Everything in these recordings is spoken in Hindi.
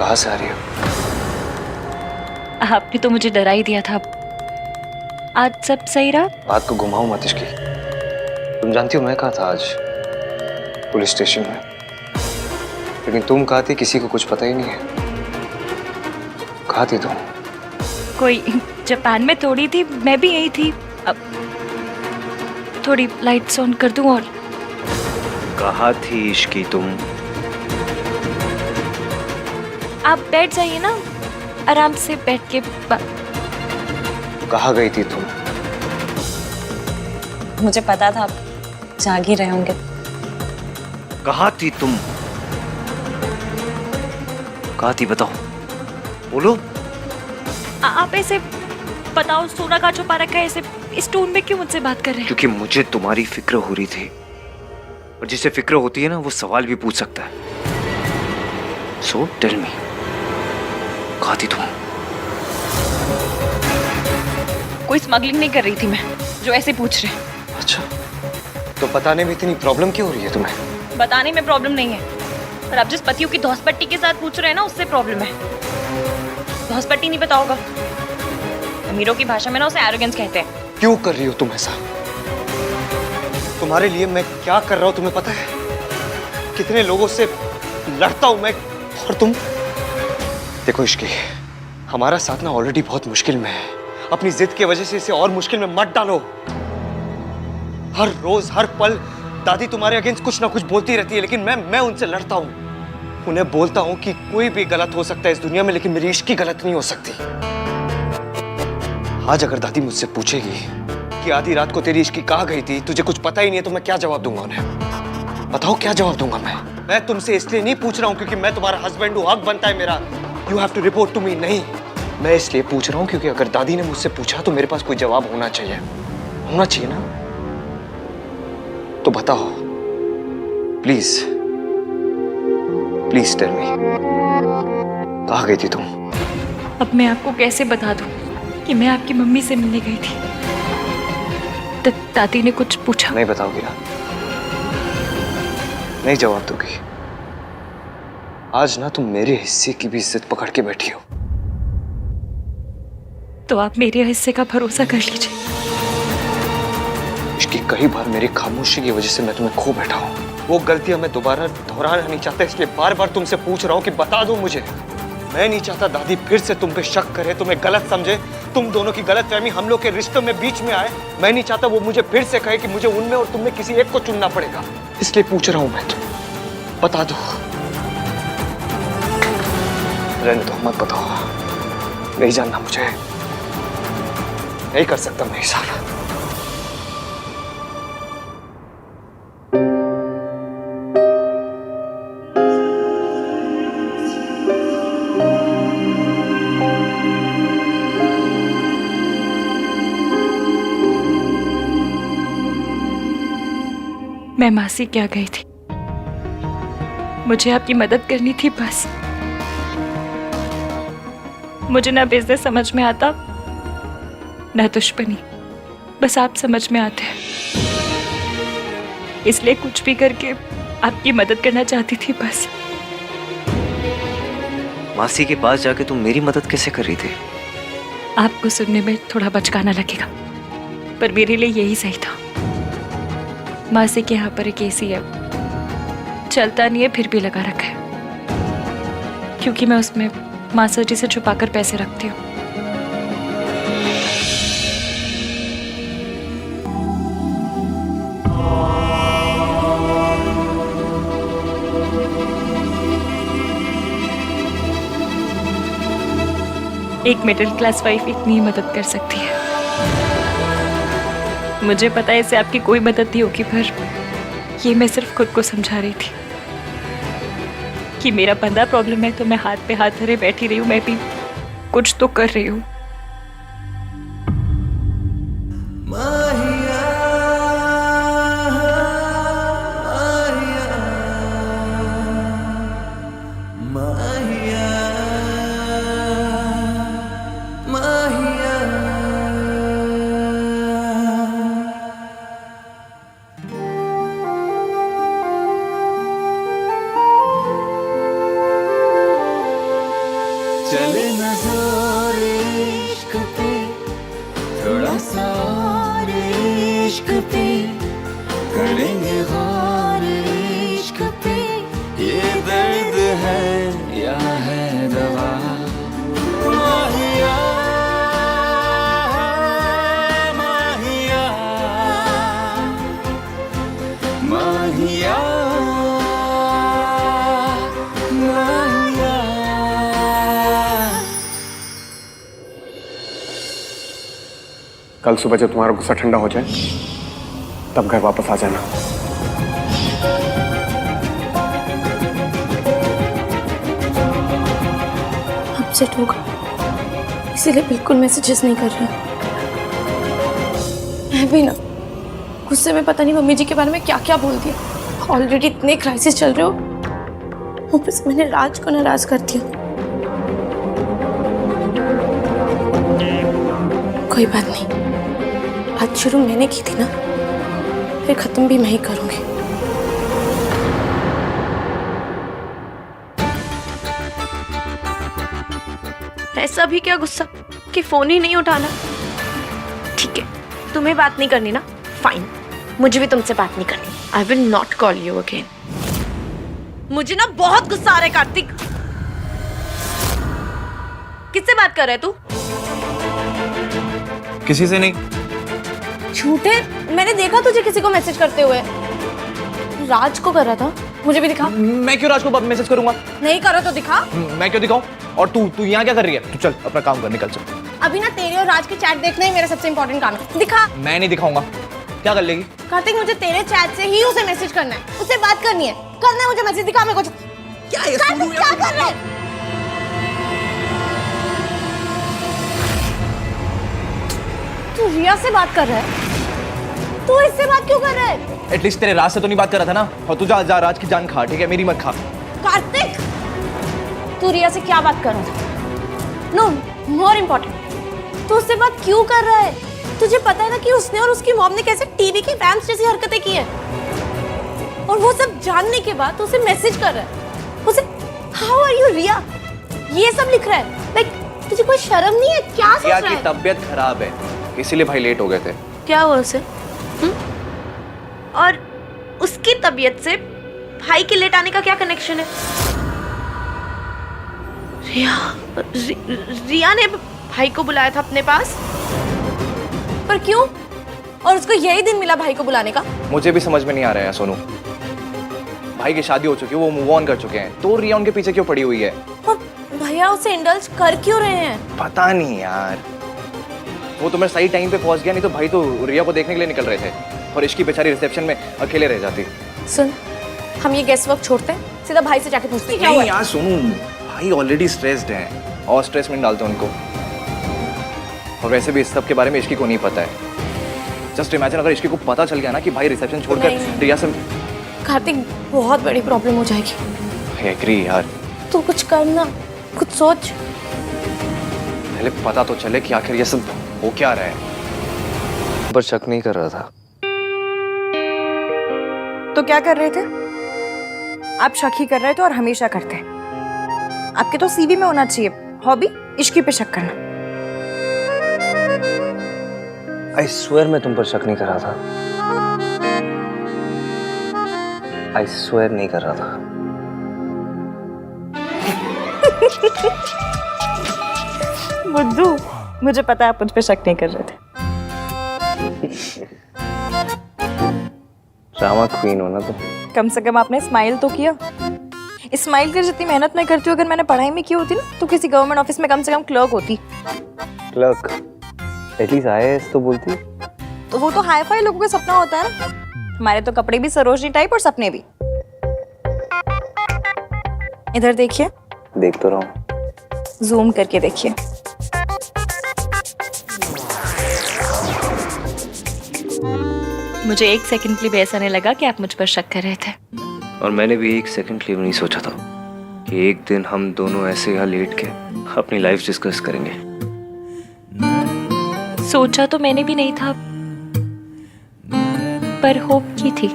कहाँ से आ रही हो? आपने तो मुझे डरा ही दिया था। आज सब सही रहा? बात को घुमाओ मत इसकी। तुम जानती हो मैं कहाँ था आज? पुलिस स्टेशन में। लेकिन तुम कहाँ थी किसी को कुछ पता ही नहीं है। कहाँ थी तुम? कोई जापान में थोड़ी थी, मैं भी यही थी। अब थोड़ी लाइट्स ऑन कर दूं और कहाँ थी इश्की तुम? आप बैठ जाइए ना, आराम से बैठ के कहाँ गई थी तुम? मुझे पता था आप जाग ही रहे होंगे। कहाँ थी तुम? कहाँ थी बताओ, बोलो। आप ऐसे बताओ, सोना का छुपा रखा है ऐसे इस टोन में क्यों मुझसे बात कर रहे हैं? क्योंकि मुझे तुम्हारी फिक्र हो रही थी, और जिसे फिक्र होती है ना वो सवाल भी पूछ सकता है। सो टेल मी, कहाँ थी तुम? कोई स्मगलिंग नहीं कर रही थी मैं, जो ऐसे पूछ रहे हैं। अच्छा, तो बताने में इतनी प्रॉब्लम क्यों हो रही है तुम्हें? बताने में प्रॉब्लम नहीं है, पर आप जिस पतियों की धौसपट्टी के साथ पूछ रहे हैं ना, उससे प्रॉब्लम है। धौसपट्टी नहीं पता होगा, अमीरों की भाषा में ना उसे एरोगेंस कहते हैं। क्यों कर रही हो तुम ऐसा? तुम्हारे लिए मैं क्या कर रहा हूं तुम्हें पता है? कितने लोगों से लड़ता हूं मैं, और तुम? देखो इश्की, हमारा साथ ना ऑलरेडी बहुत मुश्किल में है। अपनी जिद की वजह से इसे और मुश्किल में मत डालो। हर रोज हर पल दादी तुम्हारे अगेंस्ट कुछ ना कुछ बोलती रहती है, लेकिन मैं उनसे लड़ता हूं। उन्हें बोलता हूं कि कोई भी गलत हो सकता है इस दुनिया में, लेकिन मेरी इश्की गलत नहीं हो सकती। आज अगर दादी मुझसे पूछेगी कि आधी रात को तेरी इश्की कहाँ गई थी, तुझे कुछ पता ही नहीं है, तो मैं क्या जवाब दूंगा उन्हें? बताओ क्या जवाब दूंगा मैं तुमसे इसलिए नहीं पूछ रहा हूँ क्योंकि मैं तुम्हारा हस्बैंड हूँ, हक बनता है मेरा। You have to report to me. नहीं, मैं इसलिए पूछ रहा हूँ क्योंकि अगर दादी ने मुझसे पूछा तो मेरे पास कोई जवाब होना चाहिए ना। तो बताओ प्लीज, प्लीज टेल मी, कहाँ गई थी तुम? अब मैं आपको कैसे बता दूं कि मैं आपकी मम्मी से मिलने गई थी? दादी ने कुछ पूछा? नहीं बताओगी ना? नहीं जवाब दोगी? आज ना तुम मेरे हिस्से की भी इज्जत पकड़ के बैठी हो। तो आप मेरे हिस्से का भरोसा कर लीजिए। इसकी कई बार मेरी खामोशी की वजह से मैं तुम्हें खो बैठा हूँ। वो गलतियां मैं दोबारा दोहराना नहीं चाहता, इसलिए बार बार तुमसे पूछ रहा हूँ कि बता दो मुझे। मैं नहीं चाहता दादी फिर से तुम पे शक करे, तुम्हें गलत समझे, तुम दोनों की गलतफहमी हम लोग के रिश्तों में बीच में आए। मैं नहीं चाहता वो मुझे फिर से कहे कि मुझे उनमें और तुमने किसी एक को चुनना पड़ेगा। इसलिए पूछ रहा हूँ मैं, तुम बता दो। रहने दो, मत बताओ। नहीं जानना मुझे, नहीं कर सकता मैं हिसाब। मैं मासी क्या गई थी, मुझे आपकी मदद करनी थी बस। मुझे ना बिजनेस समझ में आता, ना दुश्मनी, बस आप समझ में आते हैं। इसलिए कुछ भी करके आपकी मदद करना चाहती थी बस। मासी के पास जाके तुम मेरी मदद कैसे कर रही थी? आपको सुनने में थोड़ा बचकाना लगेगा, पर मेरे लिए यही सही था। मासी के यहाँ पर एक एसी है, चलता नहीं है फिर भी लगा रखा है, क्योंकि मैं उसमें मासा जी से छुपाकर पैसे रखती हूँ। एक मिडिल क्लास वाइफ इतनी ही मदद कर सकती है। मुझे पता है इससे आपकी कोई मदद नहीं होगी, पर ये मैं सिर्फ खुद को समझा रही थी कि मेरा बंदा प्रॉब्लम है तो मैं हाथ पे हाथ धरे बैठी रही हूँ, मैं भी कुछ तो कर रही हूँ। चले न जोर इश्क पे, थोड़ा सा और इश्क पे, करेंगे गौर इश्क पे, ये दर्द है या है दवा। माहिया माहिया माहिया माहिया। कल सुबह जब तुम्हारा गुस्सा ठंडा हो जाए तब घर वापस आ जाना। अपसेट होगा इसीलिए बिल्कुल मैसेजेस नहीं कर रही। मैं भी ना गुस्से में पता नहीं मम्मी जी के बारे में क्या क्या बोल दिया। ऑलरेडी इतने क्राइसिस चल रहे हो, ऊपर से मैंने राज को नाराज कर दिया। कोई बात नहीं, बात शुरू मैंने की थी ना, फिर खत्म भी मैं ही करूंगी। ऐसा भी क्या गुस्सा कि फोन ही नहीं उठाना। ठीक है, तुम्हें बात नहीं करनी ना, फाइन, मुझे भी तुमसे बात नहीं करनी। I will not call you again. मुझे ना बहुत गुस्सा आ रहा है कार्तिक। किससे बात कर रहा है तू? किसी से नहीं। झूठे, मैंने देखा तुझे किसी को मैसेज करते हुए। राज को कर रहा था, मुझे भी दिखा। मैं क्यों राज को मैसेज करूंगा? नहीं करो तो दिखा। मैं क्यों दिखाऊं? और तू यहाँ क्या कर रही है? तू चल अपना काम कर, निकल चल। अभी ना तेरे और राज के चैट देखना ही मेरा सबसे इंपॉर्टेंट काम है। दिखा। मैं नहीं दिखाऊंगा। क्या कर लेगी? कार्तिक, मुझे तेरे चैट से ही उसे मैसेज करना है, उससे बात करनी है। करना है मुझे मैसेज, दिखा मेरे को। क्या ये कार्तिक, क्या कर रहा है? तू रिया से बात कर रहा है? तू इससे बात क्यों कर रहा है? एटलीस्ट तेरे राज से तो नहीं बात कर रहा था ना। और तू जा राज की जान खा, ठीक है? मेरी मत खा। कार्तिक, तू रिया से क्या बात कर रहा था? नो, मोर इम्पोर्टेंट, तू उससे बात क्यों कर रहा है? तुझे पता है ना कि उसने और उसकी मॉम ने कैसे टीवी के फैंस जैसी हरकतें की है, और वो सब जानने के बाद उसे मैसेज कर रहा है। उसे हाउ आर यू रिया ये सब लिख रहा है। लाइक तुझे कोई शर्म नहीं है? क्या सोच रहा है? की तबीयत खराब है इसीलिए भाई लेट हो गए थे। क्या हुआ उसे? और उसकी तबीयत से भाई के लेट आने का क्या कनेक्शन है? रिया ने भाई को बुलाया था अपने पास, पर क्यों? और उसको यही दिन मिला भाई को बुलाने का? मुझे भी समझ में नहीं आ रहा है सोनू। भाई की शादी हो चुकी है, वो मूव ऑन कर चुके हैं, तो रिया उनके पीछे क्यों पड़ी हुई है? और भैया उसे इंडल्ज कर क्यों रहे हैं? पता नहीं यार। वो तुम्हें सही टाइम पे पहुंच गया, नहीं तो भाई तो रिया को देखने के लिए निकल रहे थे और इसकी बेचारी रिसेप्शन में अकेले रह जाती। सुन, हम ये गेस्ट वर्क छोड़ते हैं, सीधा भाई से जाके पूछते हैं क्या नहीं हुआ। यार सोनू, भाई ऑलरेडी स्ट्रेस्ड हैं और स्ट्रेस में डालते उनको। और वैसे भी इस सब के बारे में इश्की को नहीं पता है। जस्ट इमेजिन अगर इश्की को पता चल गया ना कि भाई रिसेप्शन छोड़कर रिया से। कार्तिक, बहुत बड़ी प्रॉब्लम हो जाएगी। आई एग्री यार। तू कुछ करना, कुछ सोच। पहले पता तो चले कि आखिर ये सब हो क्या रहा है। पर शक नहीं कर रहा था। तो क्या कर रहे थे आप? शक ही कर रहे थे और हमेशा करते हैं। आपके तो सीवी में होना चाहिए हॉबी इश्की पे शक करना। आई स्वेयर मैं तुम पर शक नहीं कर रहा था। आई स्वेयर नहीं कर रहा था। बुद्धू, मुझे पता है आप मुझ पे शक नहीं कर रहे थे। ड्रामा क्वीन हो ना तुम। कम से कम आपने स्माइल तो किया। स्माइल कर जितनी मेहनत मैं करती हूँ, अगर मैंने पढ़ाई में की होती ना तो किसी गवर्नमेंट ऑफिस में कम से कम क्लर्क होती। क्लर्क? एटलीस्ट आईएएस तो बोलती। तो वो तो हाई फाई लोगों का सपना होता है ना। हमारे तो कपड़े भी सरोजनी टाइप और सपने भी। इधर देखिए। देख तो रहा हूँ। जूम करके देखिए। मुझे 1 सेकंड के लिए भी ऐसा नहीं लगा कि आप मुझ पर शक कर रहे थे। और मैंने भी 1 सेकंड के लिए नहीं सोचा था कि एक दिन हम दोनों ऐसे यहाँ लेट के अपनी लाइफ डिस्कस करेंगे। सोचा तो मैंने भी नहीं था, पर होप की थी।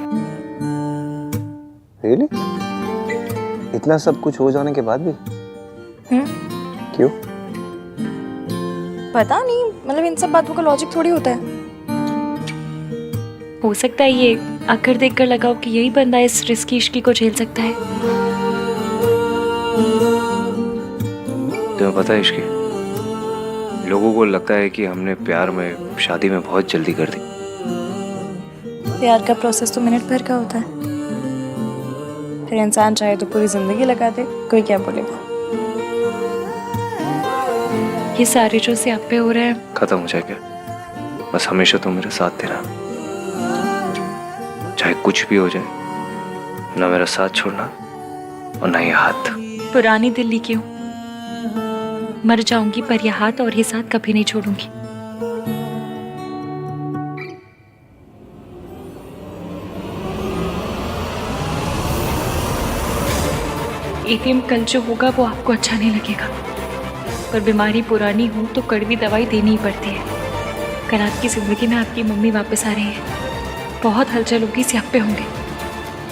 Really? इतना सब कुछ हो जाने के बाद भी क्यों? पता नहीं, मतलब इन सब बातों का लॉजिक थोड़ी होता है। हो सकता है ये आकर देखकर लगाओ कि यही बंदा इस रिस्की इश्की को झेल सकता है। तुम्हें पता है इश्की, लोगों को लगता है कि हमने प्यार में शादी में बहुत जल्दी कर दी। प्यार का प्रोसेस तो मिनट भर का होता है, फिर इंसान चाहे तो पूरी जिंदगी लगा दे, कोई क्या बोलेगा। ये सारे जो से आप पे हो रहा है, खत्म हो जाए क्या? बस हमेशा तुम मेरे साथ देना, चाहे कुछ भी हो जाए, ना मेरा साथ छोड़ना और ना ये हाथ। पुरानी दिल्ली क्यों, मर जाऊंगी पर यह हाथ और ये साथ कभी नहीं छोड़ूंगी। एटीएम कल जो होगा वो आपको अच्छा नहीं लगेगा, पर बीमारी पुरानी हो तो कड़वी दवाई देनी ही पड़ती है। कल आपकी जिंदगी में आपकी मम्मी वापस आ रही है, बहुत हलचल होगी, स्यापे होंगे,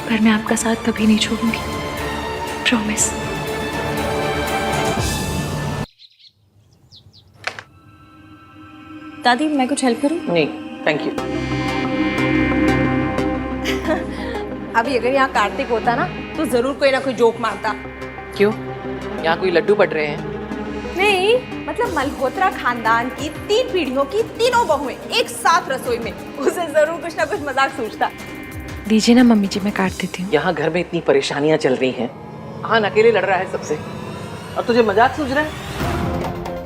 पर मैं आपका साथ कभी नहीं छोड़ूंगी, प्रॉमिस। दादी मैं कुछ हेल्प करूं? नहीं थैंक यू। अभी अगर यहाँ कार्तिक होता ना तो जरूर कोई ना कोई जोक मारता। क्यों, यहाँ कोई लड्डू बट रहे हैं? नहीं, मतलब मल्होत्रा खानदान की 3 पीढ़ियों की तीनों बहुएं एक साथ रसोई में, उसे जरूर कुछ ना कुछ मजाक सूझता। दीजिए ना मम्मी जी, मैं काट देती हूँ। यहाँ घर में इतनी परेशानियां चल रही हैं, आहान अकेले लड़ रहा है सबसे और तुझे मजाक सूझ रहा है?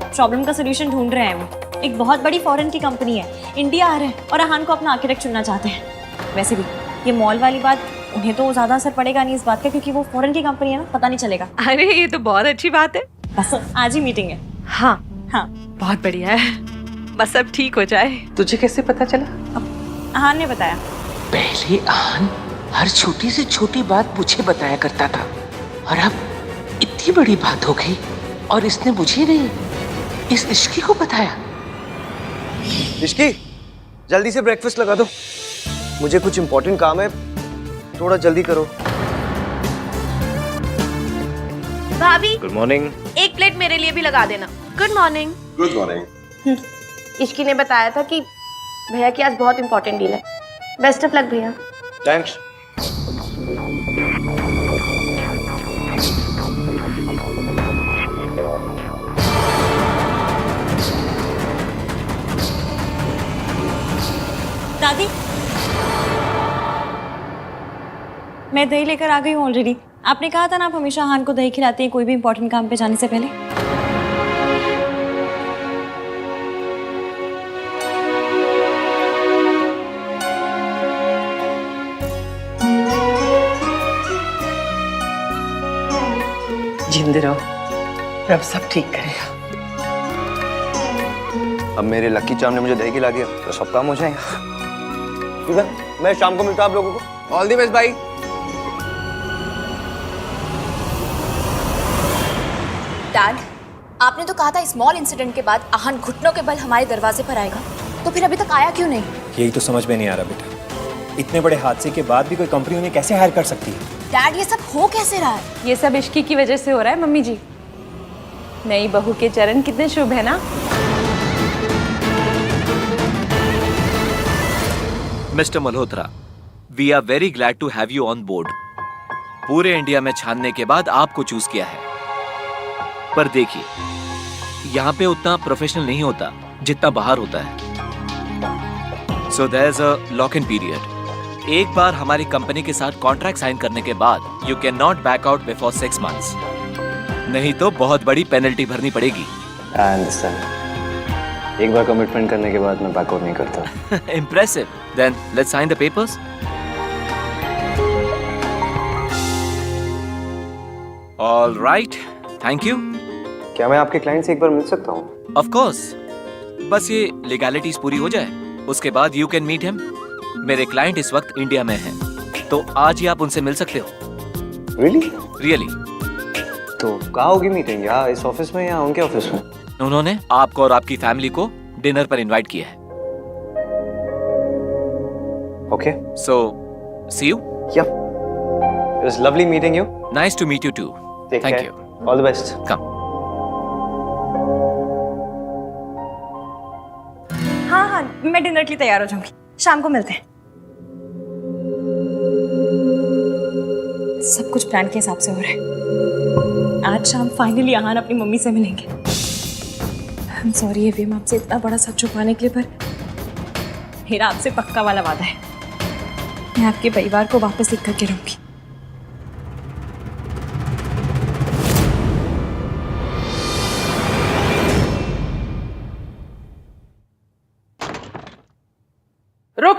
प्रॉब्लम का सोल्यूशन ढूंढ रहे हैं वो। एक बहुत बड़ी फॉरेन की कंपनी है, इंडिया आ रहे हैं और आहान को अपना आर्किटेक्ट चुनना चाहते हैं। वैसे भी ये मॉल वाली बात, उन्हें तो ज्यादा असर पड़ेगा नहीं इस बात का, क्योंकि वो फॉरेन की कंपनी है ना, पता नहीं चलेगा। अरे ये तो बहुत अच्छी बात है। बस आज ही मीटिंग है। हाँ हाँ बहुत बढ़िया है, बस अब ठीक हो जाए। तुझे कैसे पता चला? आहान ने बताया। पहले आहान हर छोटी से छोटी बात मुझे बताया करता था, और अब इतनी बड़ी बात हो गई और इसने मुझे नहीं, इस इश्की को बताया। इश्की, जल्दी से ब्रेकफास्ट लगा दो, मुझे कुछ इंपॉर्टेंट काम है, थोड़ा जल्दी करो। भाभी गुड मॉर्निंग। एक प्लेट मेरे लिए भी लगा देना। Good morning. Good morning. Ishki ने बताया था कि भैया की आज बहुत इंपॉर्टेंट डील है। बेस्ट ऑफ लक भैया। थैंक्स। दादी मैं दही लेकर आ गई हूँ ऑलरेडी। आपने कहा था ना आप हमेशा आहान को दही खिलाते हैं कोई भी इंपॉर्टेंट काम पे जाने से पहले। जिंदे रहो, रब सब ठीक करेगा। अब मेरे लकी चार्म ने मुझे दही खिला दिया तो सब काम हो जाएगा। मैं शाम को मिलता हूं आप लोगों को। ऑल द बेस्ट भाई। डैड, आपने तो कहा था स्मॉल इंसिडेंट के बाद आहान घुटनों के बल हमारे दरवाजे पर आएगा, तो फिर अभी तक आया क्यों नहीं? यही तो समझ में नहीं आ रहा बेटा, इतने बड़े हादसे के बाद भी कोई कंपनी उन्हें कैसे हायर कर सकती है? डैड ये सब हो कैसे रहा है? ये सब इश्की की वजह से हो रहा है मम्मी जी। नई बहू के चरण कितने शुभ है ना। Mister Malhotra, we are very glad to have you on board. पूरे इंडिया में छानने के बाद आपको चूज किया है, पर देखिए यहाँ पे उतना प्रोफेशनल नहीं होता जितना बाहर होता है। So there is a lock in period. एक बार हमारी कंपनी के साथ कॉन्ट्रैक्ट साइन करने के बाद you can not back out before 6 months, नहीं तो बहुत बड़ी पेनल्टी भरनी पड़ेगी। I understand. एक बार कमिटमेंट करने के बाद मैं बैक आउट नहीं करता। Impressive. Then let's sign the papers. All right, thank you. क्या मैं आपके क्लाइंट से एक बार मिल सकता हूँ? ऑफ कोर्स, बस ये लीगैलिटीज पूरी हो जाए, उसके बाद यू कैन मीट हिम। मेरे क्लाइंट इस वक्त इंडिया में हैं, तो आज ही आप उनसे मिल सकते हो। रियली? रियली। तो कहाँ होगी मीटिंग, यहाँ इस ऑफिस में या उनके ऑफिस में? उन्होंने आपको और आपकी फैमिली को डिनर पर इनवाइट किया है। Okay, so see you. Yeah it was lovely meeting you. Nice to meet you too. Take thank care. You. All the best. Come. हाँ, मैं डिनर के लिए तैयार हो जाऊंगी, शाम को मिलते हैं। सब कुछ प्लान के हिसाब से हो रहा है। आज शाम फाइनली आहान अपनी मम्मी से मिलेंगे। आई एम सॉरी एवीएम, आपसे इतना बड़ा सच छुपाने के लिए, पर मेरा आपसे पक्का वाला वादा है, मैं आपके परिवार को वापस लिख करके रहूंगी। रुक।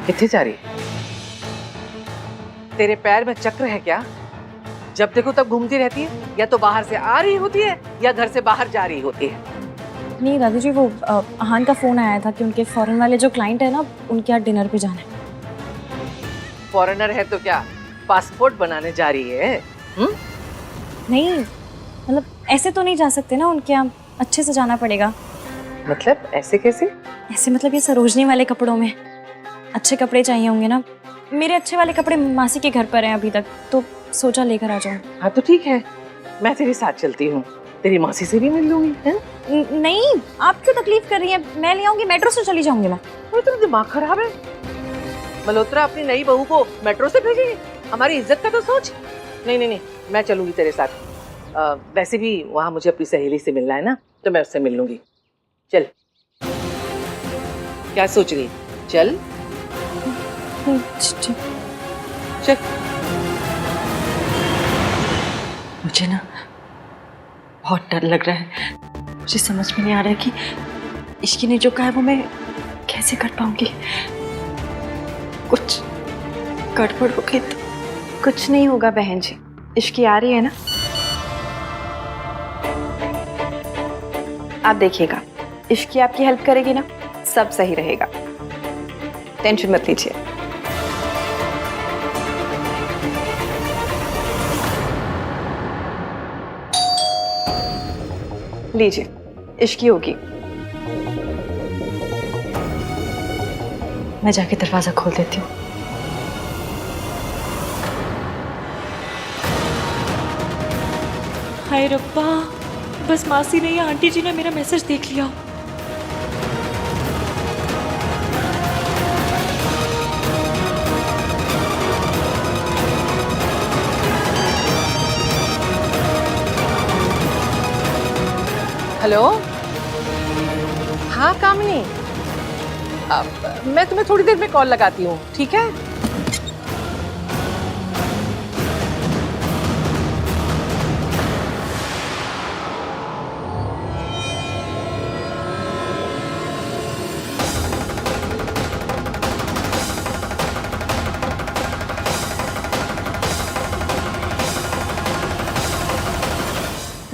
कितने जा रही है? तेरे पैर में चक्र है क्या? जब देखो तब घूमती रहती है, या तो बाहर से आ रही होती है या घर से बाहर जा रही होती है। नहीं दादी जी, वो आहान का फोन आया था कि उनके फॉरेन वाले जो क्लाइंट है ना, उनके यहाँ डिनर पे जाना है। फॉरेनर है तो क्या पासपोर्ट बनाने जा रही है? नहीं मतलब ऐसे तो नहीं जा सकते ना, उनके यहाँ अच्छे से जाना पड़ेगा। मतलब ऐसे कैसे? ऐसे मतलब ये सरोजनी वाले कपड़ों में अच्छे कपड़े चाहिए होंगे ना। मेरे अच्छे वाले कपड़े मासी के घर पर हैं अभी तक, तो सोचा लेकर आ जाऊं। हाँ तो ठीक है, मैं तेरे साथ चलती हूँ, तेरी मासी से भी मिल लूंगी। नहीं, आप क्यों तकलीफ कर रही हैं? मैं ले आऊंगी, मेट्रो से चली जाऊंगी मैं। तेरा दिमाग खराब है? मल्होत्रा अपनी नई बहू को मेट्रो से भेजेगी? हमारी इज्जत का तो सोच। नहीं नहीं नहीं, मैं चलूंगी तेरे साथ। वैसे भी वहाँ मुझे अपनी सहेली से मिलना है ना, तो मैं उससे मिल लूंगी। चल। क्या सोच रही? चल चल। मुझे ना बहुत डर लग रहा है। मुझे समझ में नहीं आ रहा है कि इश्की ने जो कहा है वो मैं कैसे कर पाऊंगी। कुछ गड़बड़ हो गई तो। कुछ नहीं होगा बहन जी, इश्की आ रही है ना, आप देखिएगा, इश्की आपकी हेल्प करेगी ना, सब सही रहेगा, टेंशन मत लीजिए। लीजिए, इश्की होगी। मैं जाके दरवाजा खोल देती हूँ। हाय रब्बा, बस मासी ने या आंटी जी ने मेरा मैसेज देख लिया। हेलो, हाँ कामिनी, मैं तुम्हें थोड़ी देर में कॉल लगाती हूँ, ठीक है?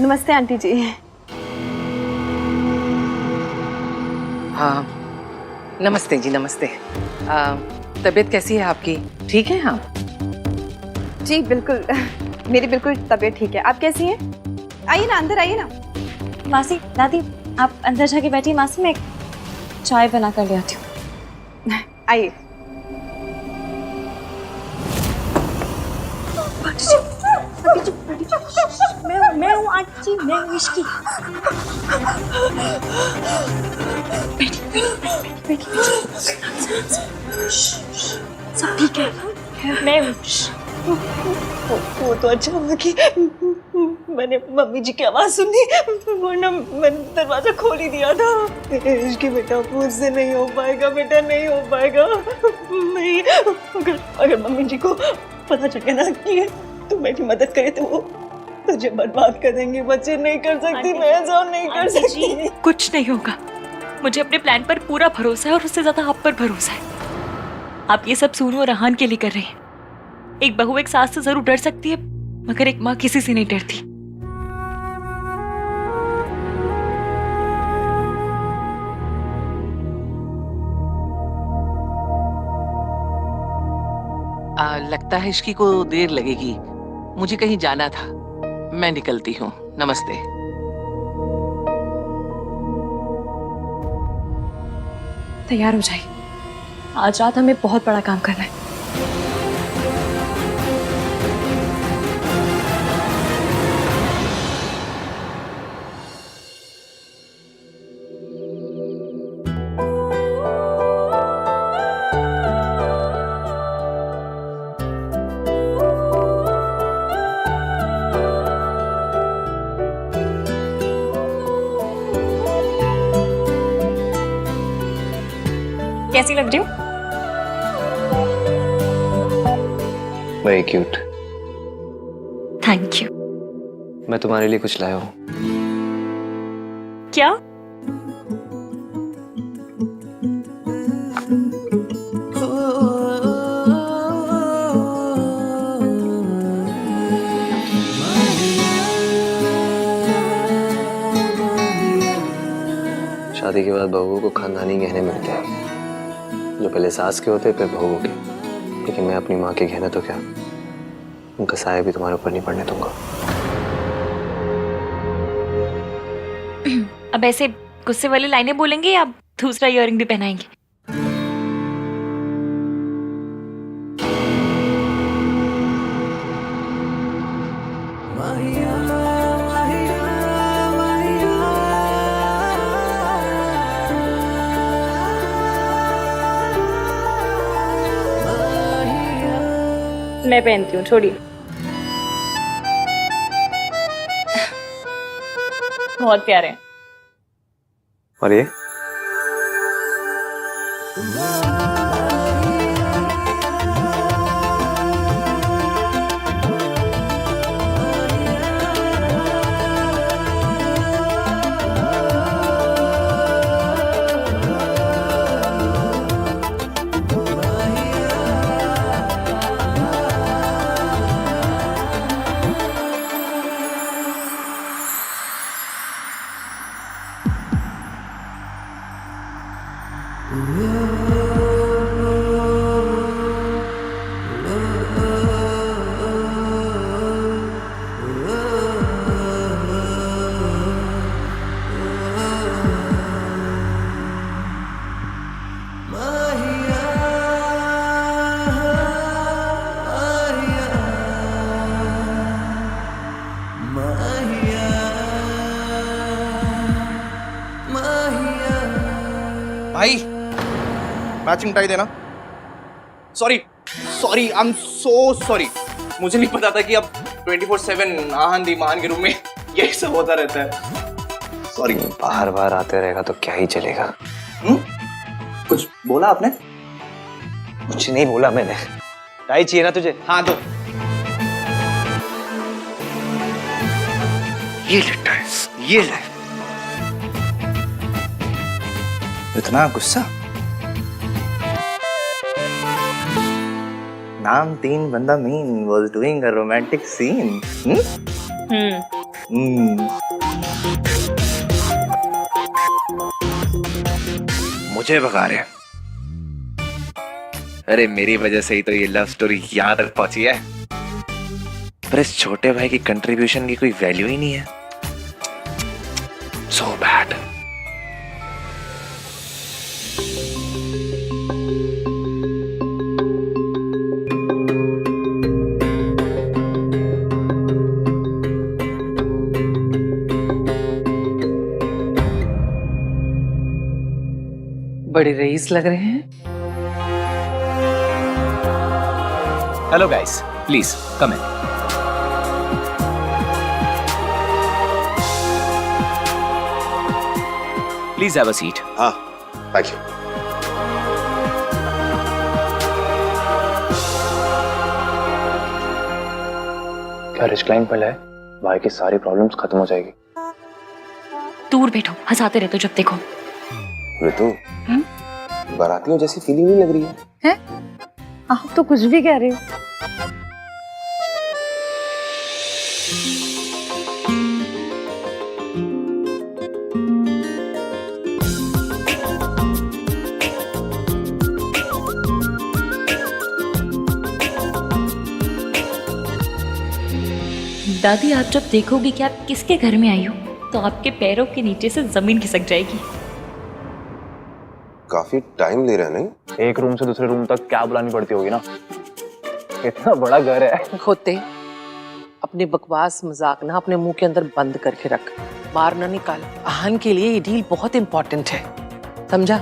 नमस्ते आंटी जी। हाँ नमस्ते जी, नमस्ते। तबीयत कैसी है आपकी? ठीक है? हाँ जी बिल्कुल, मेरी बिल्कुल तबीयत ठीक है। आप कैसी हैं? आइए ना, अंदर आइए ना। मासी, दादी आप अंदर जाके बैठिए, मासी मैं एक चाय बना कर ले आती हूँ। आइए। मैं हूँ आंटी जी, मैं हूँ इश्की। सब ठीक है, मैं हूँ। वो तो अच्छा हुआ कि मैंने मम्मी जी की आवाज सुनी, वरना मैंने दरवाजा खोल ही दिया था। इश्की बेटा, मुझसे नहीं हो पाएगा बेटा, नहीं हो पाएगा। नहीं, अगर मम्मी जी को पता चल गया ना कि तू मेरी मदद करे तो वो तुझे बर्बाद कर देंगे। बच्चे नहीं कर सकती, मैं ऐसा नहीं कर सकती। कुछ नहीं होगा, मुझे अपने प्लान पर पूरा भरोसा है और उससे ज्यादा आप पर भरोसा है। आप ये सब सूनू और रहान के लिए कर रहे हैं। एक बहू एक सास से जरूर डर सकती है, मगर एक माँ किसी से नहीं डरती। लगता है इसकी को देर लगेगी, मुझे कहीं जाना था, मैं निकलती हूँ। नमस्ते। तैयार हो जाइए, आज रात हमें बहुत बड़ा काम करना है। कैसी लग रही हूँ? Very cute. Thank you. मैं तुम्हारे लिए कुछ लाया हूँ। क्या? शादी के बाद बहू को खानदानी गहने मिलते हैं, जो पहले सास के होते फिर बहू के। लेकिन मैं अपनी माँ के गहने तो क्या, उनका साया भी तुम्हारे ऊपर नहीं पड़ने दूंगा। अब ऐसे गुस्से वाली लाइनें बोलेंगे या दूसरा इयररिंग भी पहनाएंगे? मैं पहनती हूँ, छोड़िए। बहुत प्यारे हैं। और ये भाई मैचिंग टाई देना। Sorry sorry, I am so sorry. मुझे नहीं पता था कि अब 24/7 आहन दी महान के रूम में यही सब होता रहता है। सॉरी। बाहर बाहर आते रहेगा तो क्या ही चलेगा। कुछ बोला आपने? कुछ नहीं बोला मैंने। टाई चाहिए ना तुझे? हाँ तो ये ले टाई, ये ले। इतना गुस्सा? नाम 3 बंदा mean was doing a romantic scene. मुझे भगा रहे हैं। अरे मेरी वजह से ही तो ये लव स्टोरी यहाँ तक पहुंची है। पर इस छोटे भाई की कंट्रीब्यूशन की कोई वैल्यू ही नहीं है। So bad. बड़े रईस लग रहे हैं। Hello guys, please come in. Please have a seat. हाँ, थैंक यू। क्या रिचलाइन पर है? भाई की सारी प्रॉब्लम्स खत्म हो जाएगी। दूर बैठो, हंसाते रहते हो जब देखो। ऋतु, बारातियों जैसी फीलिंग नहीं लग रही है? आप तो कुछ भी कह रहे हो। दादी, आप जब देखोगी कि आप किसके घर में आई हो तो आपके पैरों के नीचे से जमीन खिसक जाएगी। काफी टाइम ले रहे हैं नहीं? एक रूम से दूसरे रूम तक क्या बुलानी पड़ती होगी ना। इतना बड़ा घर है। होते अपने बकवास मजाक ना अपने मुंह के अंदर बंद करके रख, बाहर ना निकाल। आहन के लिए ये डील बहुत इंपॉर्टेंट है, समझा?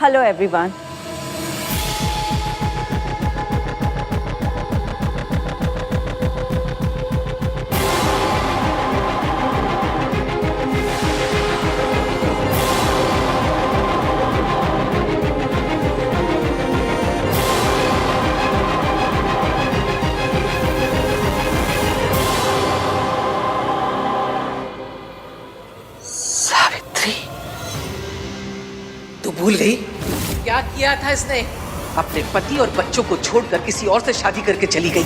Hello everyone. किया था इसने? अपने पति और बच्चों को छोड़कर किसी और से शादी करके चली गई।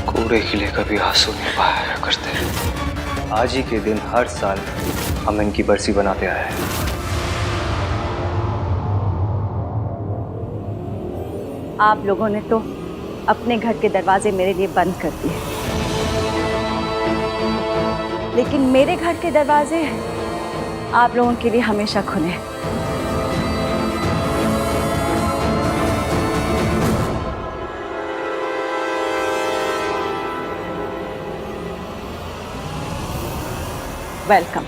कूड़े किले कभी आंसू नहीं बहाया करते। आज ही के दिन हर साल हम इनकी बरसी बनाते आए हैं। आप लोगों ने तो अपने घर के दरवाजे मेरे लिए बंद कर दिए, लेकिन मेरे घर के दरवाजे आप लोगों के लिए हमेशा खुले हैं। वेलकम।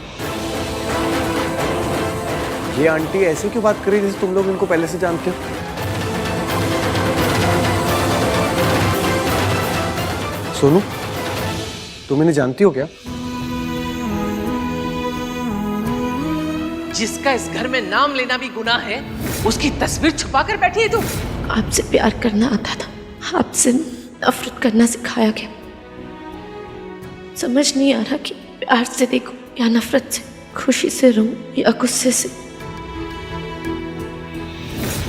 ये आंटी ऐसे क्यों बात कर रही है जैसे तुम लोग इनको पहले से जानते हो? सोनू, तुम इन्हें जानती हो क्या? जिसका इस घर में नाम लेना भी गुनाह है, उसकी तस्वीर छुपा कर बैठी है तू। आपसे प्यार करना आता था, आपसे नफरत करना सिखाया गया। समझ नहीं आ रहा कि प्यार से देखो या नफरत से, खुशी से रहूं या गुस्से से।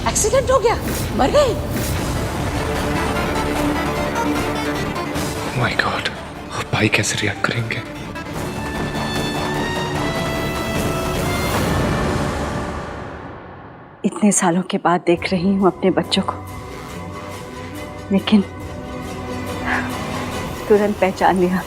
एक्सीडेंट हो गया, मर गए। माय गॉड, अब भाई कैसे रिएक्ट करेंगे? इतने सालों के बाद देख रही हूँ अपने बच्चों को, लेकिन तुरंत पहचान लिया।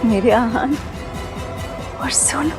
मेरे आहान और सोनू।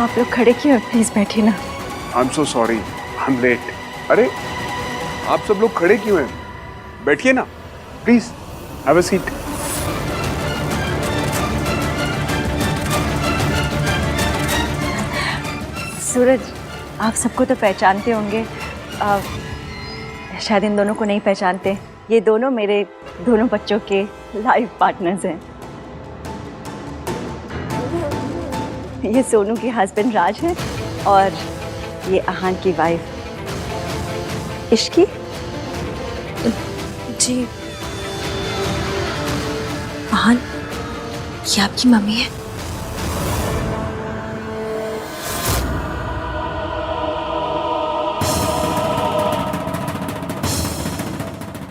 आप लोग खड़े क्यों हैं? प्लीज बैठिए ना। I am so sorry, I am late. अरे आप सब लोग खड़े क्यों हैं? बैठिए ना please, have a seat. Suraj, आप सबको तो पहचानते होंगे, शायद इन दोनों को नहीं पहचानते। ये दोनों मेरे दोनों बच्चों के लाइफ पार्टनर्स हैं। ये सोनू के हस्बैंड राज है और ये आहान की वाइफ इश्की। जी आहान, ये आपकी मम्मी है?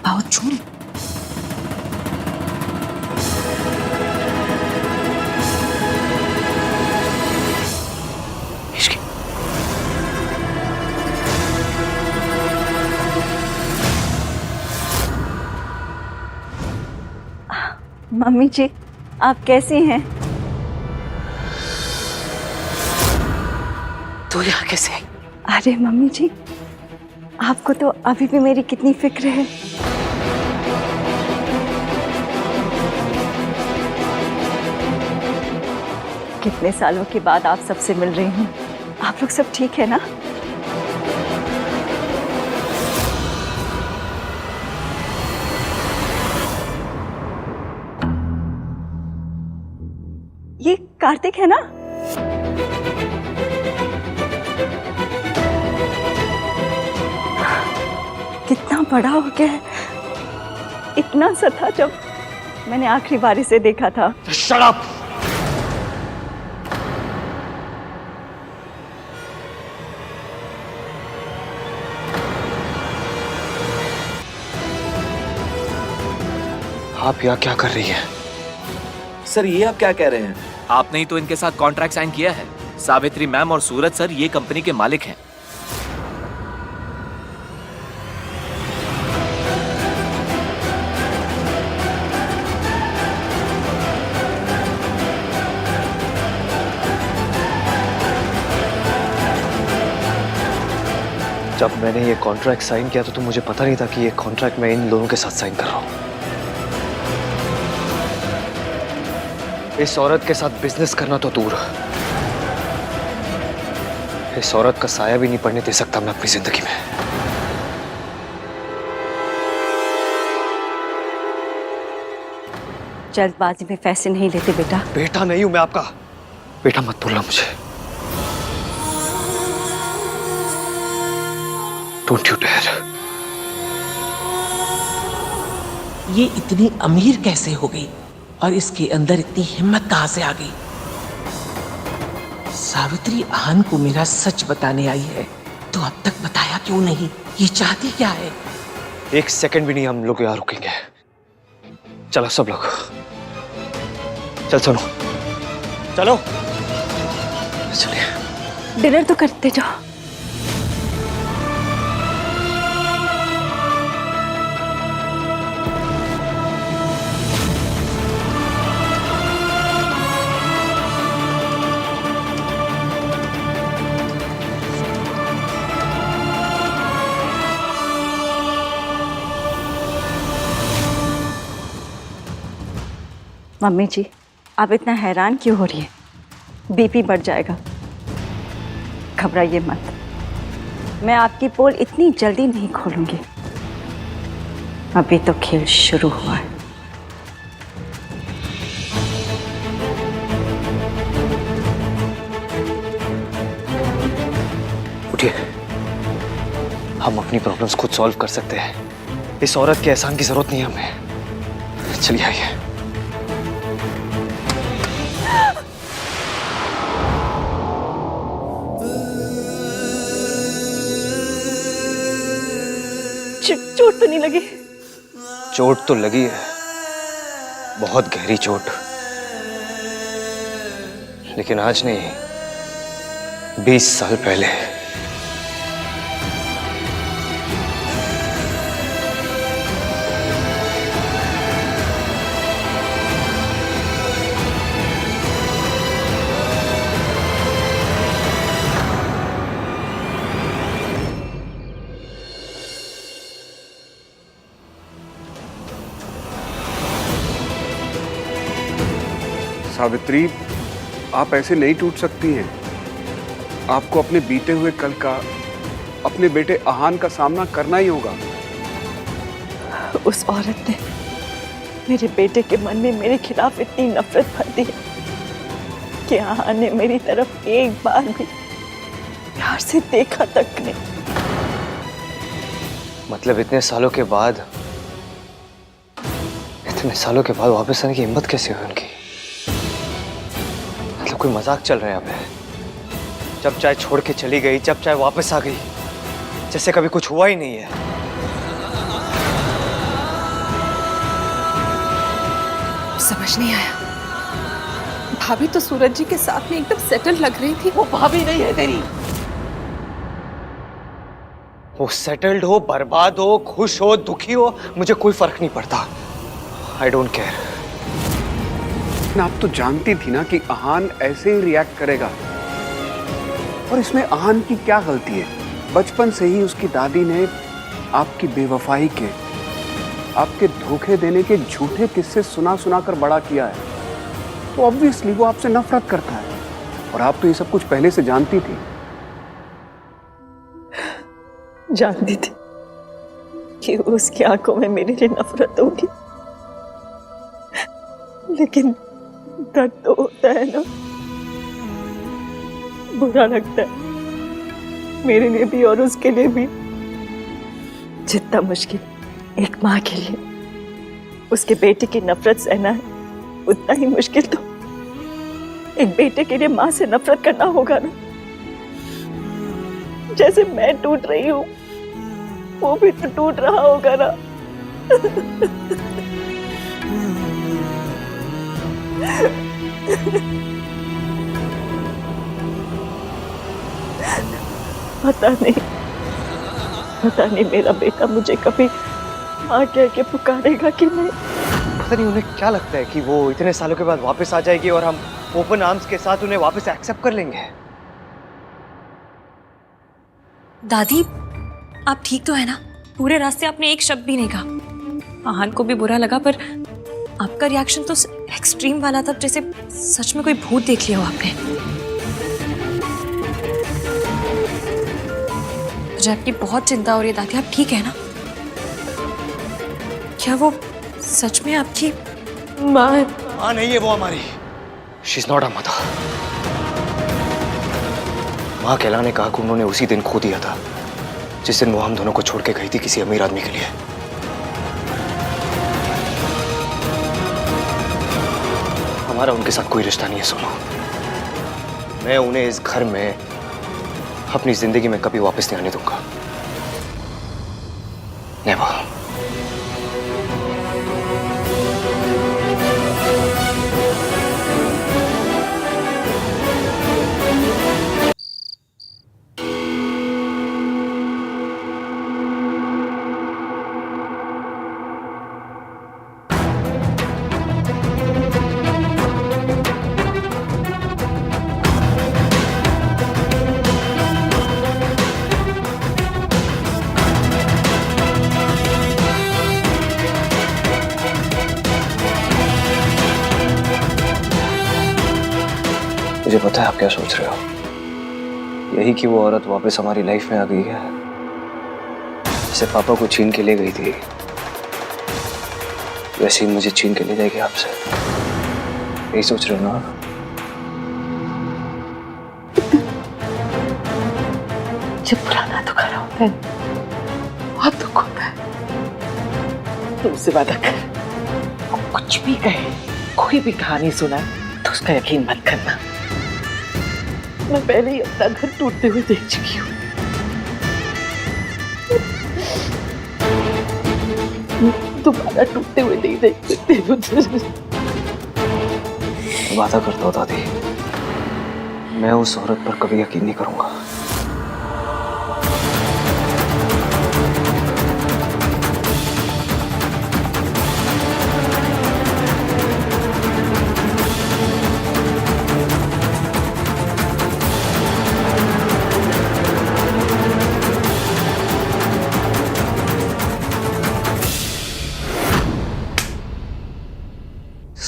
बहुत झूठ। मम्मी जी, आप कैसी हैं? तू यहाँ कैसे आई? अरे मम्मी जी, आपको तो अभी भी मेरी कितनी फिक्र है। कितने सालों के बाद आप सबसे मिल रही हूँ। आप लोग सब ठीक है ना? ये कार्तिक है ना? कितना बड़ा हो गया है, इतना सा था जब मैंने आखिरी बारी से देखा था। Shut up! आप यहाँ क्या कर रही हैं? सर ये आप क्या कह रहे हैं? आपने ही तो इनके साथ कॉन्ट्रैक्ट साइन किया है। सावित्री मैम और सूरज सर ये कंपनी के मालिक हैं। जब मैंने ये कॉन्ट्रैक्ट साइन किया तो मुझे पता नहीं था कि ये कॉन्ट्रैक्ट मैं इन लोगों के साथ साइन कर रहा हूं। इस औरत के साथ बिजनेस करना तो दूर, इस औरत का साया भी नहीं पड़ने दे सकता मैं अपनी जिंदगी में। जल्दबाजी में फैसले नहीं लेते बेटा। बेटा नहीं हूं मैं आपका। बेटा मत बोलना मुझे। Don't you dare. ये इतनी अमीर कैसे हो गई और इसके अंदर इतनी हिम्मत कहां से आ गई? सावित्री आहन को मेरा सच बताने आई है तो अब तक बताया क्यों नहीं? ये चाहती क्या है? एक सेकंड भी नहीं हम लोग यहाँ रुकेंगे। चलो सब लोग, चल सुनो, चलो चलिए। डिनर तो करते जाओ। मम्मी जी, आप इतना हैरान क्यों हो रही है? बीपी बढ़ जाएगा। घबराइए मत, मैं आपकी पोल इतनी जल्दी नहीं खोलूंगी। अभी तो खेल शुरू हुआ है। उठिए, हम अपनी प्रॉब्लम्स खुद सॉल्व कर सकते हैं। इस औरत के एहसान की जरूरत नहीं है हमें। चलिए आइए। चोट तो नहीं लगी? चोट तो लगी है, बहुत गहरी चोट, लेकिन आज नहीं, 20 साल पहले। सावित्री, आप ऐसे नहीं टूट सकती हैं। आपको अपने बीते हुए कल का, अपने बेटे आहान का सामना करना ही होगा। उस औरत ने मेरे बेटे के मन में मेरे खिलाफ इतनी नफरत भर दी कि आहान ने मेरी तरफ एक बार भी प्यार से देखा तक नहीं। मतलब इतने सालों के बाद वापस आने की हिम्मत कैसे हुई उनकी? मतलब कोई मजाक चल रहा है यहाँ पे? जब चाहे छोड़ के चली गई, जब चाहे वापस आ गई, जैसे कभी कुछ हुआ ही नहीं है। समझ नहीं आया। भाभी तो सूरज जी के साथ में एकदम सेटल लग रही थी। वो भाभी नहीं है तेरी। वो सेटल्ड हो, बर्बाद हो, खुश हो, दुखी हो, मुझे कोई फर्क नहीं पड़ता। I don't care. आप तो जानती थी ना कि आहान ऐसे ही रिएक्ट करेगा, और इसमें आहान की क्या गलती है? बचपन से ही उसकी दादी ने आपकी बेवफाई के, आपके धोखे देने के झूठे किस्से सुना सुना कर बड़ा किया है। तो ऑब्वियसली वो आपसे नफरत करता है, और आप तो ये सब कुछ पहले से जानती थी। जानती थी कि उसकी आंखों में मेरे लिए नफरत होगी, लेकिन दर्द तो होता है ना, बुरा लगता है मेरे लिए भी और उसके लिए भी। जितना मुश्किल एक माँ के लिए उसके बेटे की नफरत सहना है, उतना ही मुश्किल तो एक बेटे के लिए माँ से नफरत करना होगा ना। जैसे मैं टूट रही हूँ, वो भी तो टूट रहा होगा ना। पता नहीं मेरा बेटा मुझे कभी आके आके पुकारेगा कि नहीं। पता नहीं उन्हें क्या लगता है कि वो इतने सालों के बाद वापस आ जाएगी और हम ओपन आर्म्स के साथ उन्हें वापस एक्सेप्ट कर लेंगे। दादी, आप ठीक तो है ना? पूरे रास्ते आपने एक शब्द भी नहीं कहा। आहान को भी बुरा लगा, पर आपका रिएक्शन तो एक्सट्रीम वाला था, जैसे सच में कोई भूत देख लिया हो आपने। मुझे आपकी बहुत चिंता हो रही है दादी, आप ठीक है ना? क्या वो सच में आपकी माँ है? माँ नहीं है वो हमारी। She is not a mother. माँ कहलाने का हक उन्होंने उसी दिन खो दिया था जिस दिन वो हम दोनों को छोड़ के गई थी किसी अमीर आदमी के लिए। हमारा उनके साथ कोई रिश्ता नहीं है सोनू। मैं उन्हें इस घर में अपनी जिंदगी में कभी वापस नहीं आने दूंगा। नेवर। मुझे पता है आप क्या सोच रहे हो। यही कि वो औरत वापस हमारी लाइफ में आ गई है, जैसे पापा को छीन के ले गई थी, वैसे ही मुझे छीन के ले जाएगी आपसे। यही सोच रहे हो ना? जब पुराना दुखारा होता है बहुत दुख होता है। तुम उससे वादा कर, वो कुछ भी कहे, कोई भी कहानी सुनाए तो उसका यकीन मत करना। मैं पहले ही अपना घर टूटते हुए देख चुकी हूँ। दोबारा टूटते हुए नहीं देख सकती मुझे। वादा करता हूँ दादी, मैं उस औरत पर कभी यकीन नहीं करूंगा।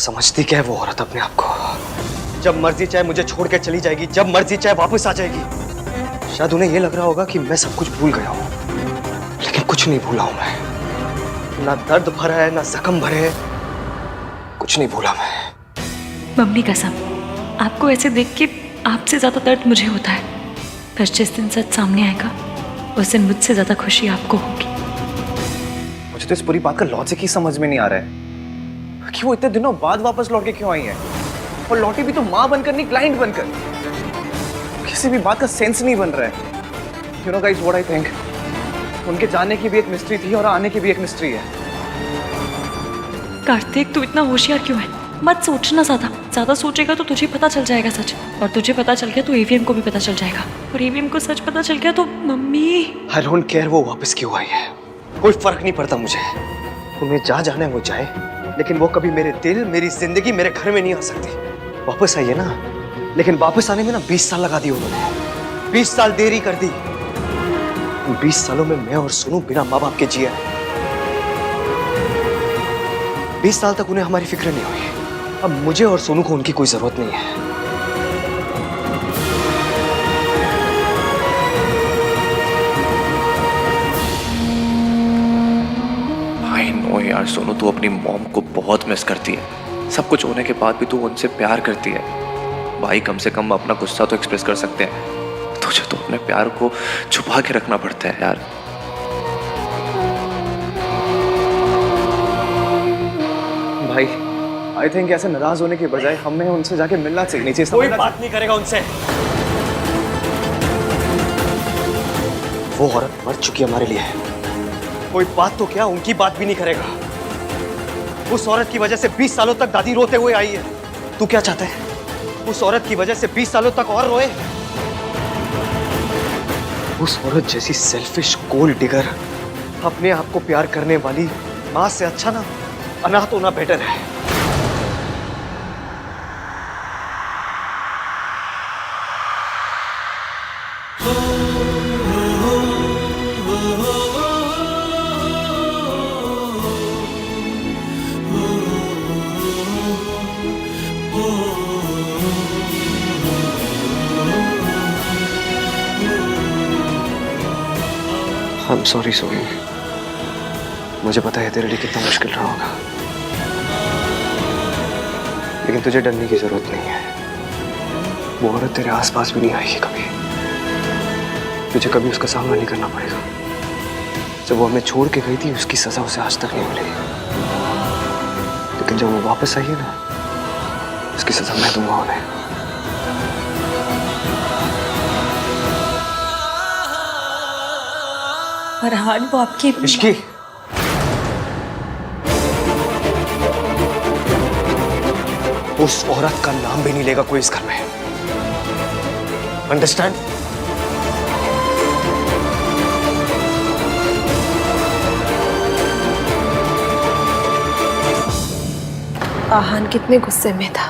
समझती क्या है वो औरत अपने आप को? जब मर्जी चाहे मुझे छोड़ के चली जाएगी, जब मर्जी चाहे वापस आ जाएगी। शायद उन्हें ये लग रहा होगा कि मैं सब कुछ भूल गया हूं, लेकिन कुछ नहीं भूला हूं मैं। ना दर्द भरा है, ना जख्म भरे हैं, कुछ नहीं भूला मैं। मम्मी कसम, आपको ऐसे देख के आपसे ज्यादा दर्द मुझे होता है। पर जिस दिन सच सामने आएगा उस दिन मुझसे ज्यादा खुशी आपको होगी। मुझे तो इस पूरी बात का लॉजिक ही समझ में नहीं आ रहा है कि वो इतने दिनों बाद वापस लौट के क्यों आई है, और लौटी भी तो माँ बनकर नहीं, क्लाइंट बनकर। किसी भी बात का सेंस नहीं बन रहा है। You know guys what I think, उनके जाने की भी एक मिस्ट्री थी और आने की भी एक मिस्ट्री है। कार्तिक, तू इतना होशियार क्यों है? मत सोचना ज्यादा सोचेगा तो तुझे पता चल जाएगा सच, और तुझे पता चल गया तो एवीएम को भी पता चल जाएगा, और एवीएम को सच पता चल गया तो मम्मी। आई डोंट केयर वो वापस क्यों आई है, कोई फर्क नहीं पड़ता मुझे। उन्हें जहाँ जाना है वो जाए, लेकिन वो कभी मेरे दिल, मेरी जिंदगी, मेरे घर में नहीं आ सकती। वापस आई है ना, लेकिन वापस आने में ना 20 साल लगा दिए उन्होंने। 20 साल देरी कर दी। 20 सालों में मैं और सोनू बिना माँ बाप के जिया है। 20 साल तक उन्हें हमारी फिक्र नहीं हुई। अब मुझे और सोनू को उनकी कोई जरूरत नहीं है। आई नो यार सोनू, तू अपनी मॉम को बहुत मिस करती है। सब कुछ होने के बाद भी तू उनसे प्यार करती है। भाई कम से कम अपना गुस्सा तो एक्सप्रेस कर सकते हैं, तुझे तो अपने प्यार को छुपा के रखना पड़ता है यार। भाई आई थिंक ऐसे नाराज होने के बजाय हमें उनसे जाके मिलना चाहिए। कोई बात नहीं करेगा उनसे। वो औरत मर चुकी हमारे लिए। कोई बात तो क्या, उनकी बात भी नहीं करेगा। उस औरत की वजह से 20 सालों तक दादी रोते हुए आई है। तू क्या चाहता है? उस औरत की वजह से 20 सालों तक और रोए? उस औरत जैसी सेल्फिश गोल्ड डिगर अपने आप को प्यार करने वाली मां से अच्छा ना अनाथ होना बेटर है। I'm sorry सोनी, मुझे पता है तेरे लिए कितना मुश्किल रहा होगा, लेकिन तुझे डरने की जरूरत नहीं है। वो औरत तेरे आसपास भी नहीं आएगी कभी। तुझे कभी उसका सामना नहीं करना पड़ेगा। जब वो हमें छोड़ के गई थी उसकी सजा उसे आज तक नहीं मिली, लेकिन जब वो वापस आई है ना, उसकी सजा मैं दूंगा उन्हें। फरहान, वो आपकी इश्की, उस औरत का नाम भी नहीं लेगा कोई इस घर में। अंडरस्टैंड? आहान कितने गुस्से में था।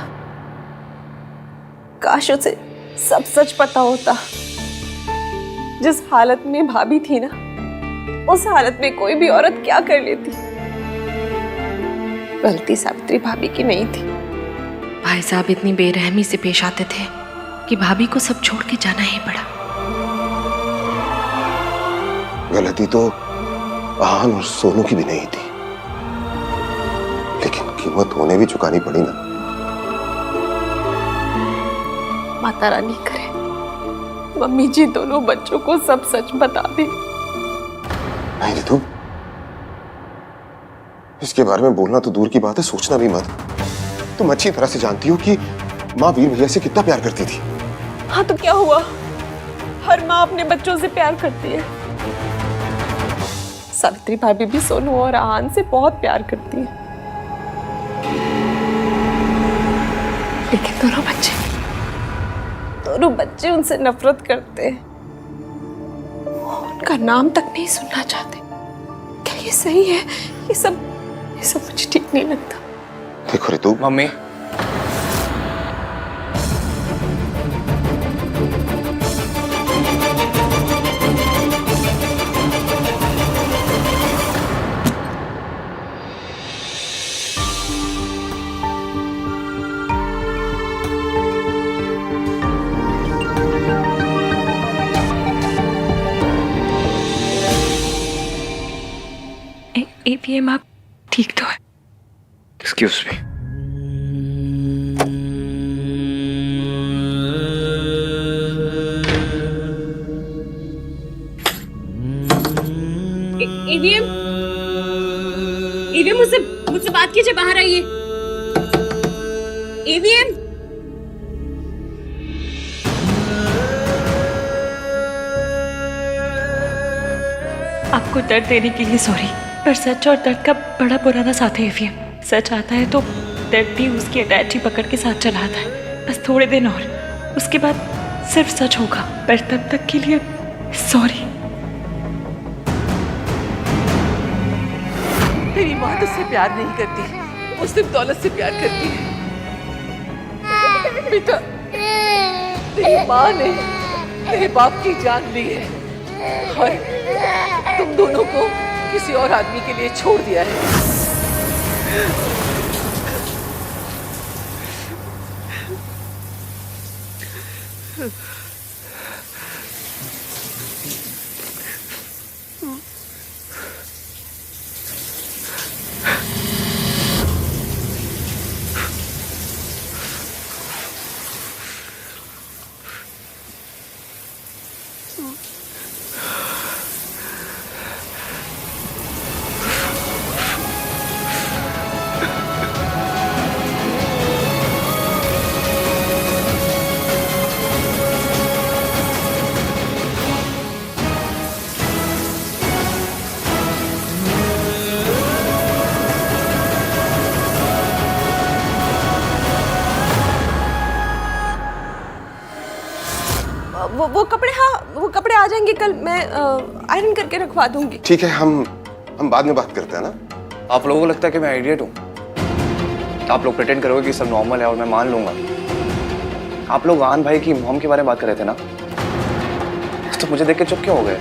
काश उसे सब सच पता होता। जिस हालत में भाभी थी ना, उस हालत में कोई भी औरत क्या कर लेती। गलती सावित्री भाभी की नहीं थी। भाई साहब इतनी बेरहमी से पेश आते थे कि भाभी को सब छोड़ के जाना ही पड़ा। गलती तो आहान और सोनू की भी नहीं थी, लेकिन कीमत उन्हें भी चुकानी पड़ी ना। माता रानी करे मम्मी जी दोनों बच्चों को सब सच बता दे। नहीं रितु, इसके बारे में बोलना तो दूर की बात है, सोचना भी मत। तुम अच्छी तरह से जानती हो कि माँ वीर भैया से कितना प्यार करती थी। हाँ तो क्या हुआ, हर माँ अपने बच्चों से प्यार करती है। सावित्री भाभी भी सोनू और आहान से बहुत प्यार करती है, लेकिन दोनों बच्चे उनसे नफरत करते हैं। उनका नाम तक नहीं सुनना चाहते। क्या ये सही है? ये सब मुझे ठीक नहीं लगता। देखो रितु, मम्मी, एपीएम आप ठीक तो है? Excuse me. ईवीएम मुझसे बात कीजिए, बाहर आइए। ईवीएम, आपको दर्द देने के लिए सॉरी, पर सच और दर्द का बड़ा पुराना साथ है एफएम। सच आता है तो दर्द भी उसकी अटैची पकड़ के साथ चला आता है। बस थोड़े दिन और, उसके बाद सिर्फ सच होगा, पर तब तक के लिए सॉरी। तेरी माँ तुझसे प्यार नहीं करती, वो सिर्फ दौलत से प्यार करती है। बेटा, तेरी माँ ने तेरे बाप की जान ली है और तुम दोनों को किसी और आदमी के लिए छोड़ दिया है। कपड़े आ जाएंगे कल, मैं आयरन करके रखवा दूंगी। ठीक है, हम बाद में बात करते हैं ना। आप लोगों को लगता है कि मैं आइडियट हूँ? आप लोग प्रिटेंड करोगे कि सब नॉर्मल है और मैं मान लूंगा। आप लोग आहान भाई की मॉम के बारे में बात कर रहे थे ना, तो मुझे देख के चुप क्यों हो गए?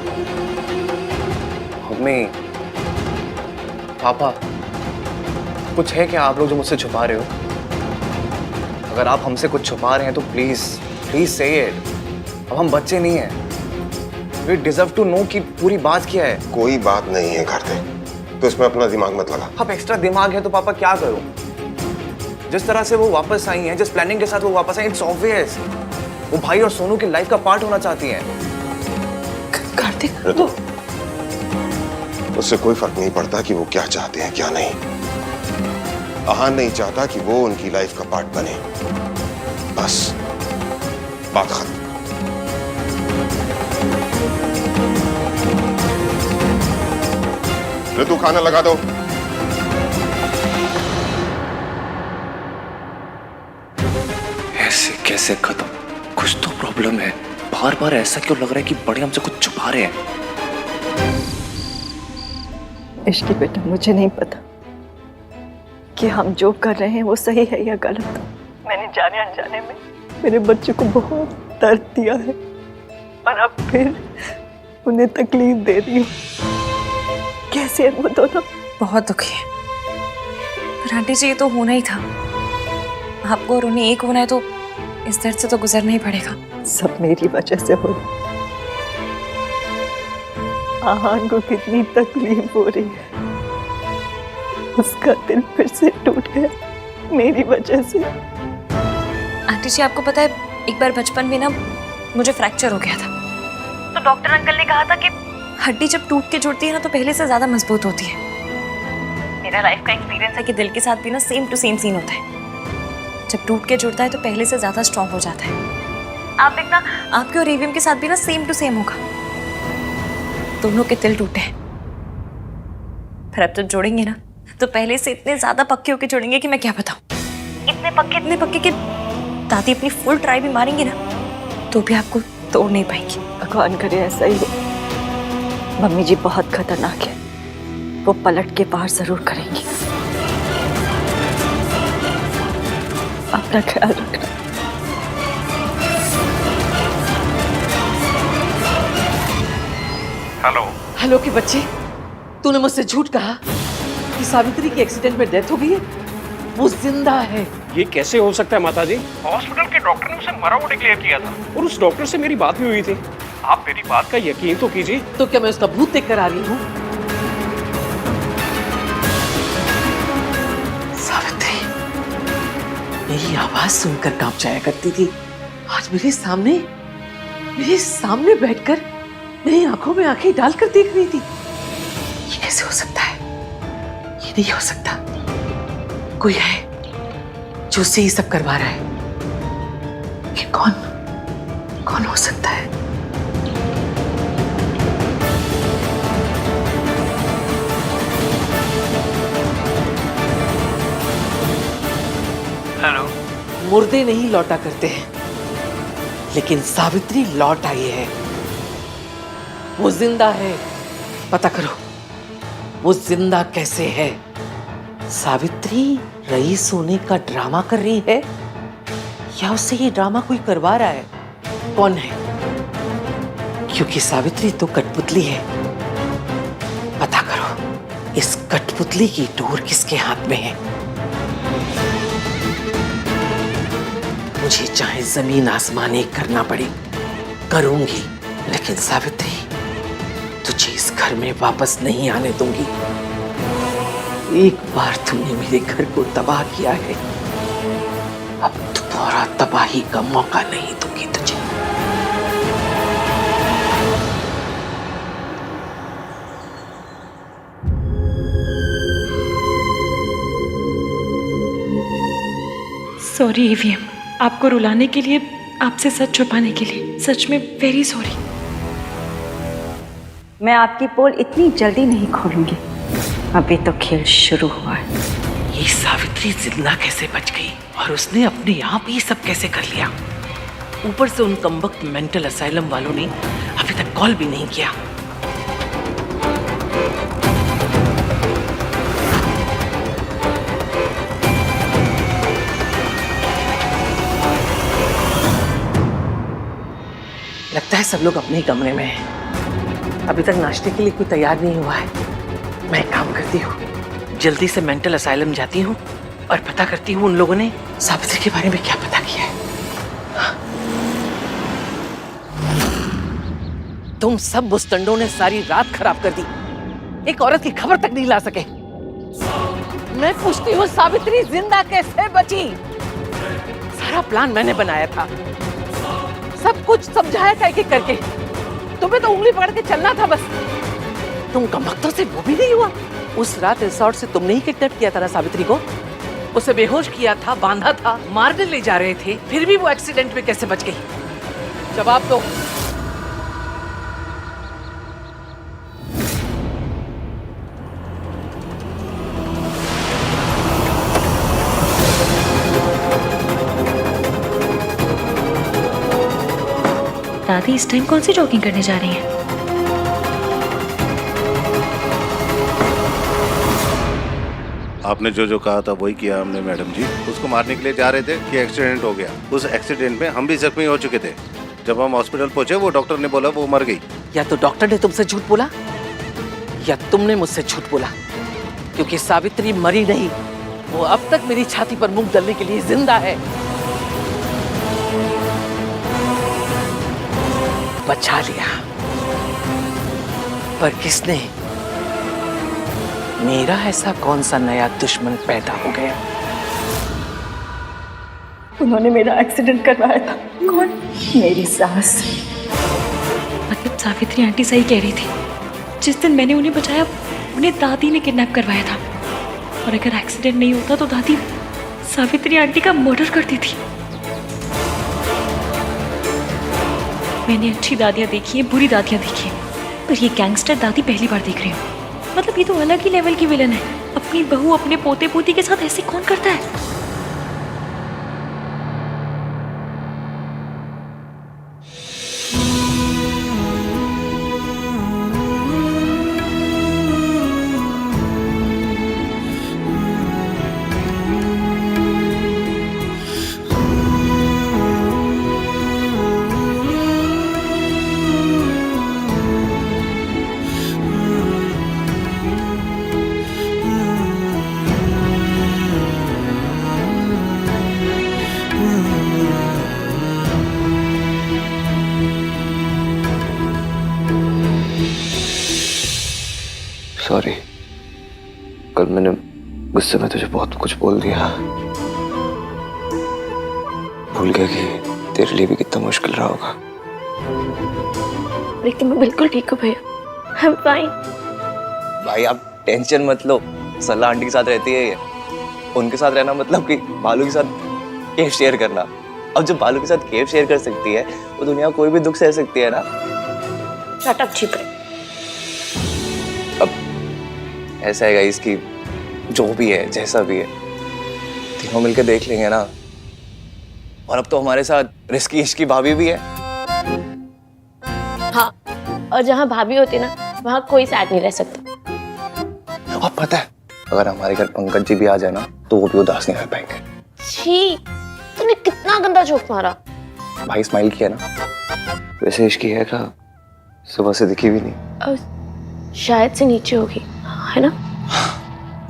मम्मी, पापा, कुछ है क्या आप लोग जो मुझसे छुपा रहे हो? अगर आप हमसे कुछ छुपा रहे हैं तो प्लीज प्लीज से इट। अब हम बच्चे नहीं हैं। वी डिजर्व टू नो कि पूरी बात क्या है। कोई बात नहीं है कार्तिक, तो इसमें अपना दिमाग मत लगा। अब एक्स्ट्रा दिमाग है तो पापा क्या करूं? जिस तरह से वो वापस आई हैं, जिस प्लानिंग के साथ वो वापस आई, इट्स ऑब्वियस वो भाई और सोनू की लाइफ का पार्ट होना चाहती हैं। कार्तिक, उससे कोई फर्क नहीं पड़ता कि वो क्या चाहते हैं क्या नहीं। आहान नहीं चाहता कि वो उनकी लाइफ का पार्ट बने, बस बात खत्म। ऋतु, खाना लगा दो। ऐसे कैसे खत्म? कुछ तो प्रॉब्लम है। बार बार ऐसा क्यों लग रहा है कि बड़े हमसे कुछ छुपा रहे हैं? इश्की बेटा, मुझे नहीं पता कि हम जो कर रहे हैं वो सही है या गलत। मैंने जाने अनजाने में मेरे बच्चे को बहुत दर्द दिया है और अब फिर उन्हें तकलीफ दे रही हूँ। कैसे है वो दोनों? बहुत दुखी है, पर आंटी जी ये तो होना ही था। आपको और उन्हें एक होना है तो इस दर्द से तो गुजरना ही पड़ेगा। सब मेरी वजह से हो रहा। आहान को कितनी तकलीफ हो रही है, उसका दिल फिर से टूट गया मेरी वजह से। आंटी जी आपको पता है, एक बार बचपन में ना मुझे फ्रैक्चर हो गया था, तो डॉक्टर अंकल ने कहा था कि हड्डी जब टूट के जुड़ती है ना तो पहले से ज्यादा मजबूत होती है। मेरा लाइफ का एक्सपीरियंस है कि दिल के साथ भी ना सेम टू सेम सीन होता है। जब टूट के जुड़ता है तो पहले से ज्यादा स्ट्रांग हो जाता है। आप देखना, आपके और एवीएम के साथ भी ना सेम टू सेम होगा। दोनों के दिल टूटे हैं, फिर अब तो जोड़ेंगे ना तो पहले से इतने ज्यादा पक्के होके जुड़ेंगे कि मैं क्या बताऊं। इतने पक्के कि दादी अपनी फुल ट्राई भी मारेंगी ना तो भी आपको तोड़ नहीं पाएंगी। भगवान करे ऐसा ही हो। मम्मी जी बहुत खतरनाक है, वो पलट के पार जरूर करेंगी। अपना ख्याल रखना। हेलो के बच्चे, तूने मुझसे झूठ कहा कि सावित्री की एक्सीडेंट में डेथ हो गई है। वो जिंदा है। ये कैसे हो सकता है माताजी? हॉस्पिटल के डॉक्टर ने उसे मरा हुआ डिक्लेयर किया था और उस डॉक्टर से मेरी बात भी हुई थी। आप मेरी बात का यकीन तो कीजिए। तो क्या मैं उसका भूत देख कर आ रही हूँ? सावित्री मेरी आवाज सुनकर कांप जाया करती थी, आज मेरे सामने बैठकर मेरी आंखों में आंखें डालकर देख रही थी। ये कैसे हो सकता है? ये नहीं हो सकता। कोई है जो उससे ये सब करवा रहा है। ये कौन हो सकता है? हेलो। मुर्दे नहीं लौटा करते हैं, लेकिन सावित्री लौट आई है। वो जिंदा है। पता करो वो जिंदा कैसे है। सावित्री रईस होने का ड्रामा कर रही है या उससे ये ड्रामा कोई करवा रहा है? कौन है? क्योंकि सावित्री तो कठपुतली है। पता करो इस कठपुतली की डोर किसके हाथ में है। मुझे चाहे जमीन आसमान एक करना पड़े करूंगी, लेकिन सावित्री तुझे इस घर में वापस नहीं आने दूंगी। एक बार तूने मेरे घर को तबाह किया है, अब दोबारा तबाही का मौका नहीं दूंगी तुझे। सॉरी ईवीएम, आपको रुलाने के लिए, आपसे सच छुपाने के लिए, सच में वेरी सॉरी। मैं आपकी पोल इतनी जल्दी नहीं खोलूंगी, अभी तो खेल शुरू हुआ है। ये सावित्री जिंदा कैसे बच गई और उसने अपने आप ही सब कैसे कर लिया? ऊपर से उन कमबख्त मेंटल असाइलम वालों ने अभी तक कॉल भी नहीं किया। लगता है सब लोग अपने ही कमरे में हैं। अभी तक नाश्ते के लिए कोई तैयार नहीं हुआ है। मैं एक काम करती हूँ, जल्दी से मेंटल असाइलम जाती हूँ और पता करती हूँ उन लोगों ने सावित्री के बारे में क्या पता किया है। तुम सब मुस्तंडों ने सारी रात खराब कर दी, एक औरत की खबर तक नहीं ला सके। मैं पूछती हूँ सावित्री जिंदा कैसे बची? सारा प्लान मैंने बनाया था, सब कुछ समझाया था एक एक करके। तुम्हें तो उंगली पकड़ के चलना था बस। तुम कमबख्तों से वो भी नहीं हुआ। उस रात रिसोर्ट से तुमने ही किडनैप किया था ना सावित्री को? उसे बेहोश किया था, बांधा था, मारने ले जा रहे थे, फिर भी वो एक्सीडेंट में कैसे बच गई? जवाब दो। दादी इस टाइम कौन सी जॉगिंग करने जा रही हैं? आपने जो जो कहा था वही किया हमने मैडम जी। उसको मारने के लिए जा रहे थे कि एक्सीडेंट हो गया। उस एक्सीडेंट में हम भी जख्मी हो चुके थे। जब हम हॉस्पिटल पहुंचे वो डॉक्टर ने बोला वो मर गई। या तो डॉक्टर ने तुमसे झूठ बोला या तुमने मुझसे झूठ बोला, क्योंकि सावित्री मरी नहीं, वो अब तक मेरी छाती पर मुंह डालने के लिए जिंदा है। बचा लिया, पर किसने? मेरा ऐसा कौन सा नया दुश्मन पैदा हो गया? उन्होंने मेरा एक्सीडेंट करवाया था। कौन? मेरी सास। मतलब सावित्री आंटी सही कह रही थी, जिस दिन मैंने उन्हें बचाया उन्हें दादी ने किडनैप करवाया था। और अगर एक्सीडेंट नहीं होता तो दादी सावित्री आंटी का मर्डर करती थी। मैंने अच्छी दादियाँ देखी हैं, बुरी दादियाँ देखी हैं, पर ये गैंगस्टर दादी पहली बार देख रही हूँ। मतलब ये तो अलग ही लेवल की विलन है। अपनी बहू अपने पोते पोती के साथ ऐसे कौन करता है? सॉरी, कल मैंने गुस्से में तुझे बहुत कुछ बोल दिया। भूल गया कि तेरे लिए भी कितना मुश्किल रहा होगा। लेकिन मैं बिल्कुल ठीक हूँ भैया, आई एम फाइन। भाई आप टेंशन मत लो, सलाह आंटी के साथ रहती है ये। उनके साथ रहना मतलब कि बालू के साथ केफ शेयर करना। अब जब बालू के साथ केफ शेयर कर सकती है वो दुनिया कोई भी दुख सह सकती है ना। शट अप चुप रहे। ऐसा है गाइस कि जो भी है जैसा भी है तीनों मिलकर देख लेंगे ना। और अब तो हमारे साथ रिस्की इश्की भाभी भी है। हाँ, और जहाँ भाभी होती है ना वहाँ कोई साथ नहीं रह सकता। और पता है अगर हमारे घर पंकज जी भी आ जाए ना तो वो भी उदास नहीं रह पाएंगे। छी, तूने कितना गंदा जोक मारा। भाई स्माइल किया ना। वैसे इश्की है का सुबह से दिखी भी नहीं। और शायद से नीचे होगी, है ना?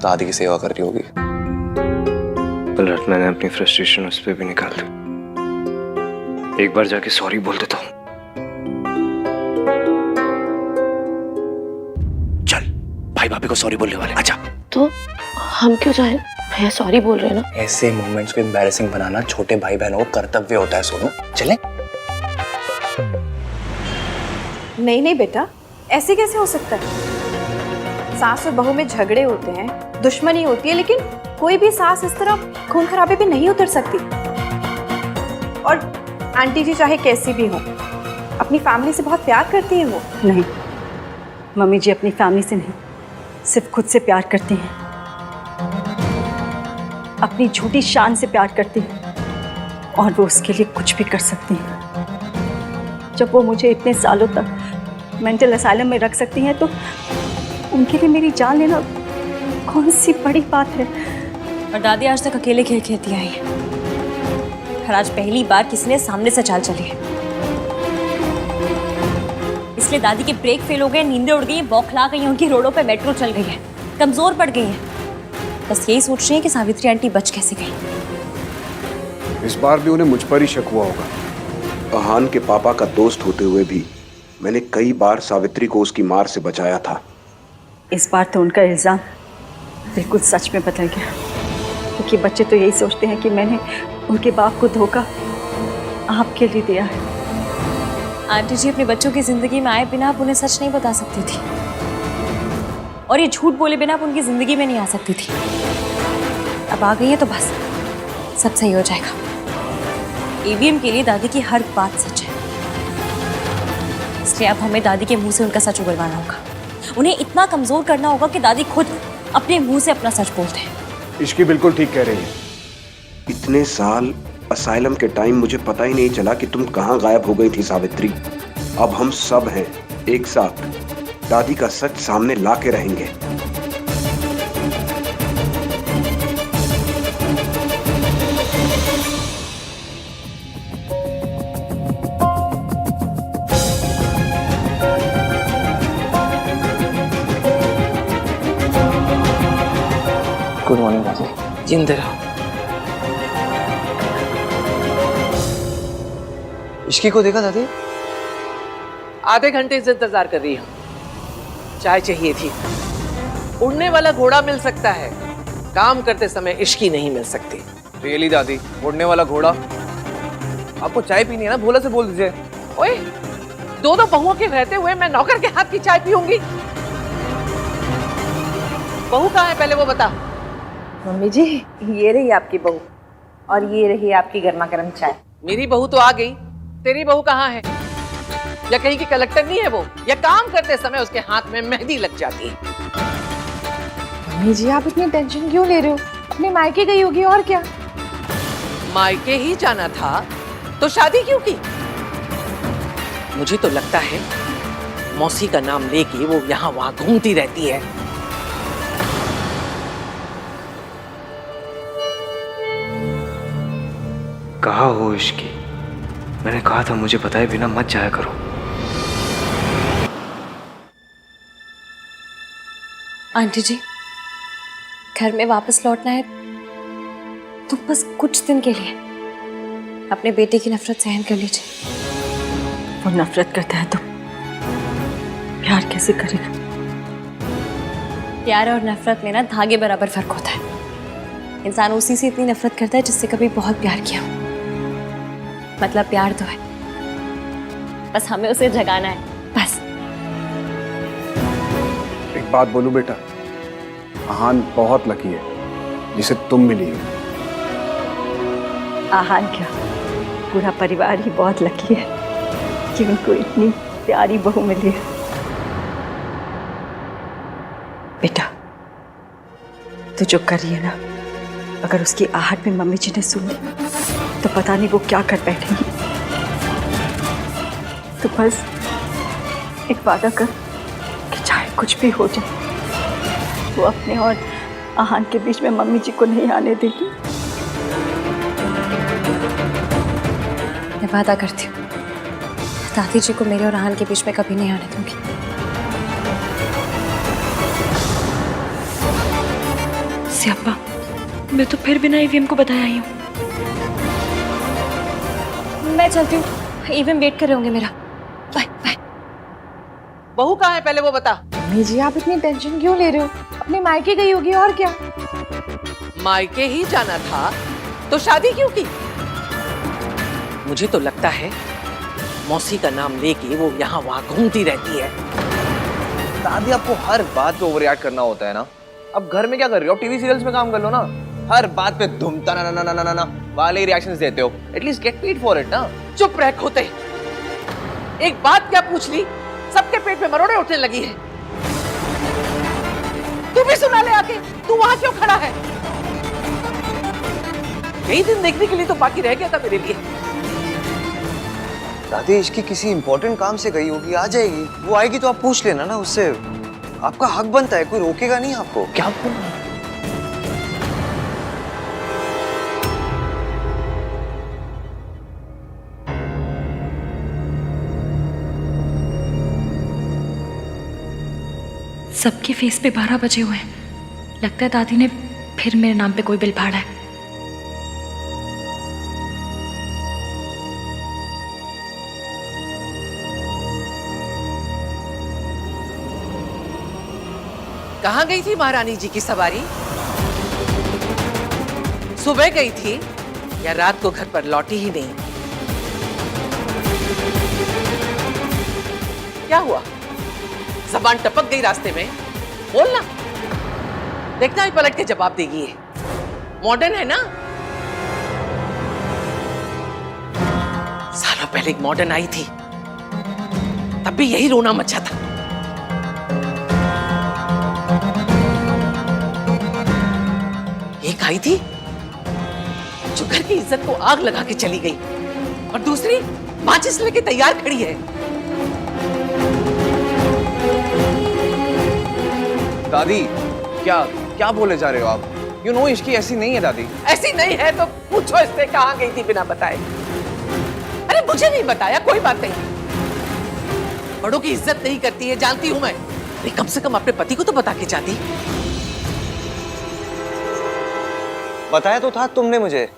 दादी की सेवा कर रही होगी। कल रात मैंने अपनी फ्रस्ट्रेशन उस पर भी निकाल दी। एक बार जाके सॉरी बोल देता हूँ। चल भाई भाभी को सॉरी बोलने वाले। अच्छा तो हम क्यों जाए? भैया सॉरी बोल रहे हैं ना। ऐसे मोमेंट्स को एम्बैरेसिंग बनाना छोटे भाई बहनों को कर्तव्य होता है। सोनू चले। नहीं नहीं बेटा, ऐसे कैसे हो सकता है? सास और बहू में झगड़े होते हैं, दुश्मनी होती है, लेकिन कोई भी सास इस तरह खून खराबे पे नहीं उतर सकती। और आंटी जी चाहे कैसी भी हो, अपनी फैमिली से बहुत प्यार करती हैं वो। नहीं, मम्मी जी अपनी फैमिली से नहीं, सिर्फ खुद से प्यार करती हैं। अपनी झूठी शान से प्यार करती हैं और वो उसके लिए कुछ भी कर सकती हैं। जब वो मुझे इतने सालों तक मेंटल असाइलम में रख सकती हैं तो उनके लिए मेरी जान लेना कौन सी बड़ी बात है। और दादी आज तक अकेले खेल खेलती आई है, और आज पहली बार किसी ने सामने से चाल चली है। इसलिए दादी के ब्रेक फेल हो गए, नींदें उड़ गई, बौखला गई, उनकी रोडों पे मेट्रो चल गई है, कमजोर पड़ गई है। बस यही सोच रही है कि सावित्री आंटी बच कैसे गई। इस बार भी उन्हें मुझ पर ही शक हुआ होगा। अहान के पापा का दोस्त होते हुए भी मैंने कई बार सावित्री को उसकी मार से बचाया था। इस बार तो उनका इल्जाम बिल्कुल सच में बदल गया, क्योंकि बच्चे तो यही सोचते हैं कि मैंने उनके बाप को धोखा आपके लिए दिया है। आंटी जी अपने बच्चों की जिंदगी में आए बिना आप उन्हें सच नहीं बता सकती थी, और ये झूठ बोले बिना आप उनकी जिंदगी में नहीं आ सकती थी। अब आ गई है तो बस सब सही हो जाएगा। ईवीएम के लिए दादी की हर बात सच है, इसलिए अब हमें दादी के मुंह से उनका सच उगलवाना होगा। उन्हें इतना कमजोर करना होगा कि दादी खुद अपने मुंह से अपना सच बोलते हैं। इश्की बिल्कुल ठीक कह रही है। इतने साल असाइलम के टाइम मुझे पता ही नहीं चला कि तुम कहाँ गायब हो गई थी सावित्री। अब हम सब हैं एक साथ, दादी का सच सामने ला के रहेंगे। गुड मॉर्निंग दादी। जिंदे रहो। इश्की को देखा दादी? आधे घंटे से इंतजार कर रही हूँ। चाय चाहिए थी। उड़ने वाला घोड़ा मिल सकता है, काम करते समय इश्की नहीं मिल सकती। रियली दादी, उड़ने वाला घोड़ा? आपको चाय पीनी है ना, भोला से बोल दीजिए। ओए, दो बहुओं के रहते हुए मैं नौकर के हाथ की चाय पीऊंगी? बहू कहाँ है पहले वो बता। मम्मी जी, ये रही आपकी बहू और ये रही आपकी गर्मा गर्म चाय। मेरी बहू तो आ गई, तेरी बहू कहाँ है? या कहीं की कलेक्टर नहीं है वो, या काम करते समय उसके हाथ में मेहंदी लग जाती है। मम्मी जी, आप इतनी टेंशन क्यों ले रहे हो? अपने मायके गई होगी और क्या। मायके ही जाना था तो शादी क्यों की? मुझे तो लगता है मौसी का नाम लेके वो यहाँ वहां घूमती रहती है। कहा हो इश्की, मैंने कहा था मुझे बताए बिना मत जाया करो। आंटी जी, घर में वापस लौटना है तो बस कुछ दिन के लिए अपने बेटे की नफरत सहन कर लीजिए। वो नफरत करता है तो प्यार कैसे करेगा? प्यार और नफरत में ना धागे बराबर फर्क होता है। इंसान उसी से इतनी नफरत करता है जिससे कभी बहुत प्यार किया। मतलब प्यार तो है, बस हमें उसे जगाना है, बस। एक बात बोलूं बेटा, आहान बहुत लकी है जिसे तुम मिली हो। आहान क्या, पूरा परिवार ही बहुत लकी है कि उनको इतनी प्यारी बहू मिली है। बेटा, तू जो कर रही है ना, अगर उसकी आहट में मम्मी जी ने सुन ली तो पता नहीं वो क्या कर बैठेंगी। तो बस एक वादा कर कि चाहे कुछ भी हो जाए, वो अपने और आहान के बीच में मम्मी जी को नहीं आने देगी। मैं वादा करती हूँ, दादी जी को मेरे और आहान के बीच में कभी नहीं आने दूंगी। सियाप्पा, मैं तो फिर बिना ईवीएम को बताया आई हूँ। मैं चलती हूँ, ईवीएम वेट कर रहे होंगे मेरा। Bye bye. बहू कहाँ है पहले वो बता। मम्मी जी, आप इतनी टेंशन क्यों ले रहे हो? अपने मायके गई होगी और क्या। मायके ही जाना था तो शादी क्यों की? मुझे तो लगता है मौसी का नाम लेके वो यहाँ वहां घूमती रहती है। दादी, आपको हर बात पे ओवर रिएक्ट करना होता है ना। अब घर में क्या कर रही हो? टीवी सीरियल्स में काम कर लो ना। हर बात पे धूमता ना ना ना ना ना वाले रिएक्शंस देते हो। At least get paid for it ना। चुप रह खोते। एक बात क्या पूछ ली, सबके पेट में मरोड़े उठने लगी है। तू भी सुना ले आके, तू वहां क्यों खड़ा है? यही दिन देखने के लिए तो बाकी रह गया था मेरे लिए। दादी इसकी किसी इंपॉर्टेंट काम से गई होगी, आ जाएगी। वो आएगी तो आप पूछ लेना ना उससे, आपका हक बनता है, कोई रोकेगा नहीं आपको। क्या बोल रहे हैं? सबके फेस पे 12 बजे हुए हैं। लगता है दादी ने फिर मेरे नाम पे कोई बिल फाड़ा है। कहाँ गई थी महारानी जी की सवारी? सुबह गई थी या रात को घर पर लौटी ही नहीं? क्या हुआ? जबान टपक गई रास्ते में? बोलना, देखना ही पलट के जवाब देगी। ये मॉडर्न है ना? सालों पहले एक मॉडर्न आई थी, तब भी यही रोना मचा था। एक आई थी जो घर की इज्जत को आग लगा के चली गई, और दूसरी माचिस लेके तैयार खड़ी है। दादी क्या क्या बोले जा रहे हो आप? यू नो इश्की ऐसी नहीं है दादी। ऐसी नहीं है तो पूछो इससे कहाँ गई थी बिना बताए। अरे मुझे नहीं बताया, कोई बात नहीं। बड़ों की इज्जत नहीं करती है, जानती हूं मैं। अरे कम से कम अपने पति को तो बता के जाती। बताया तो था तुमने मुझे।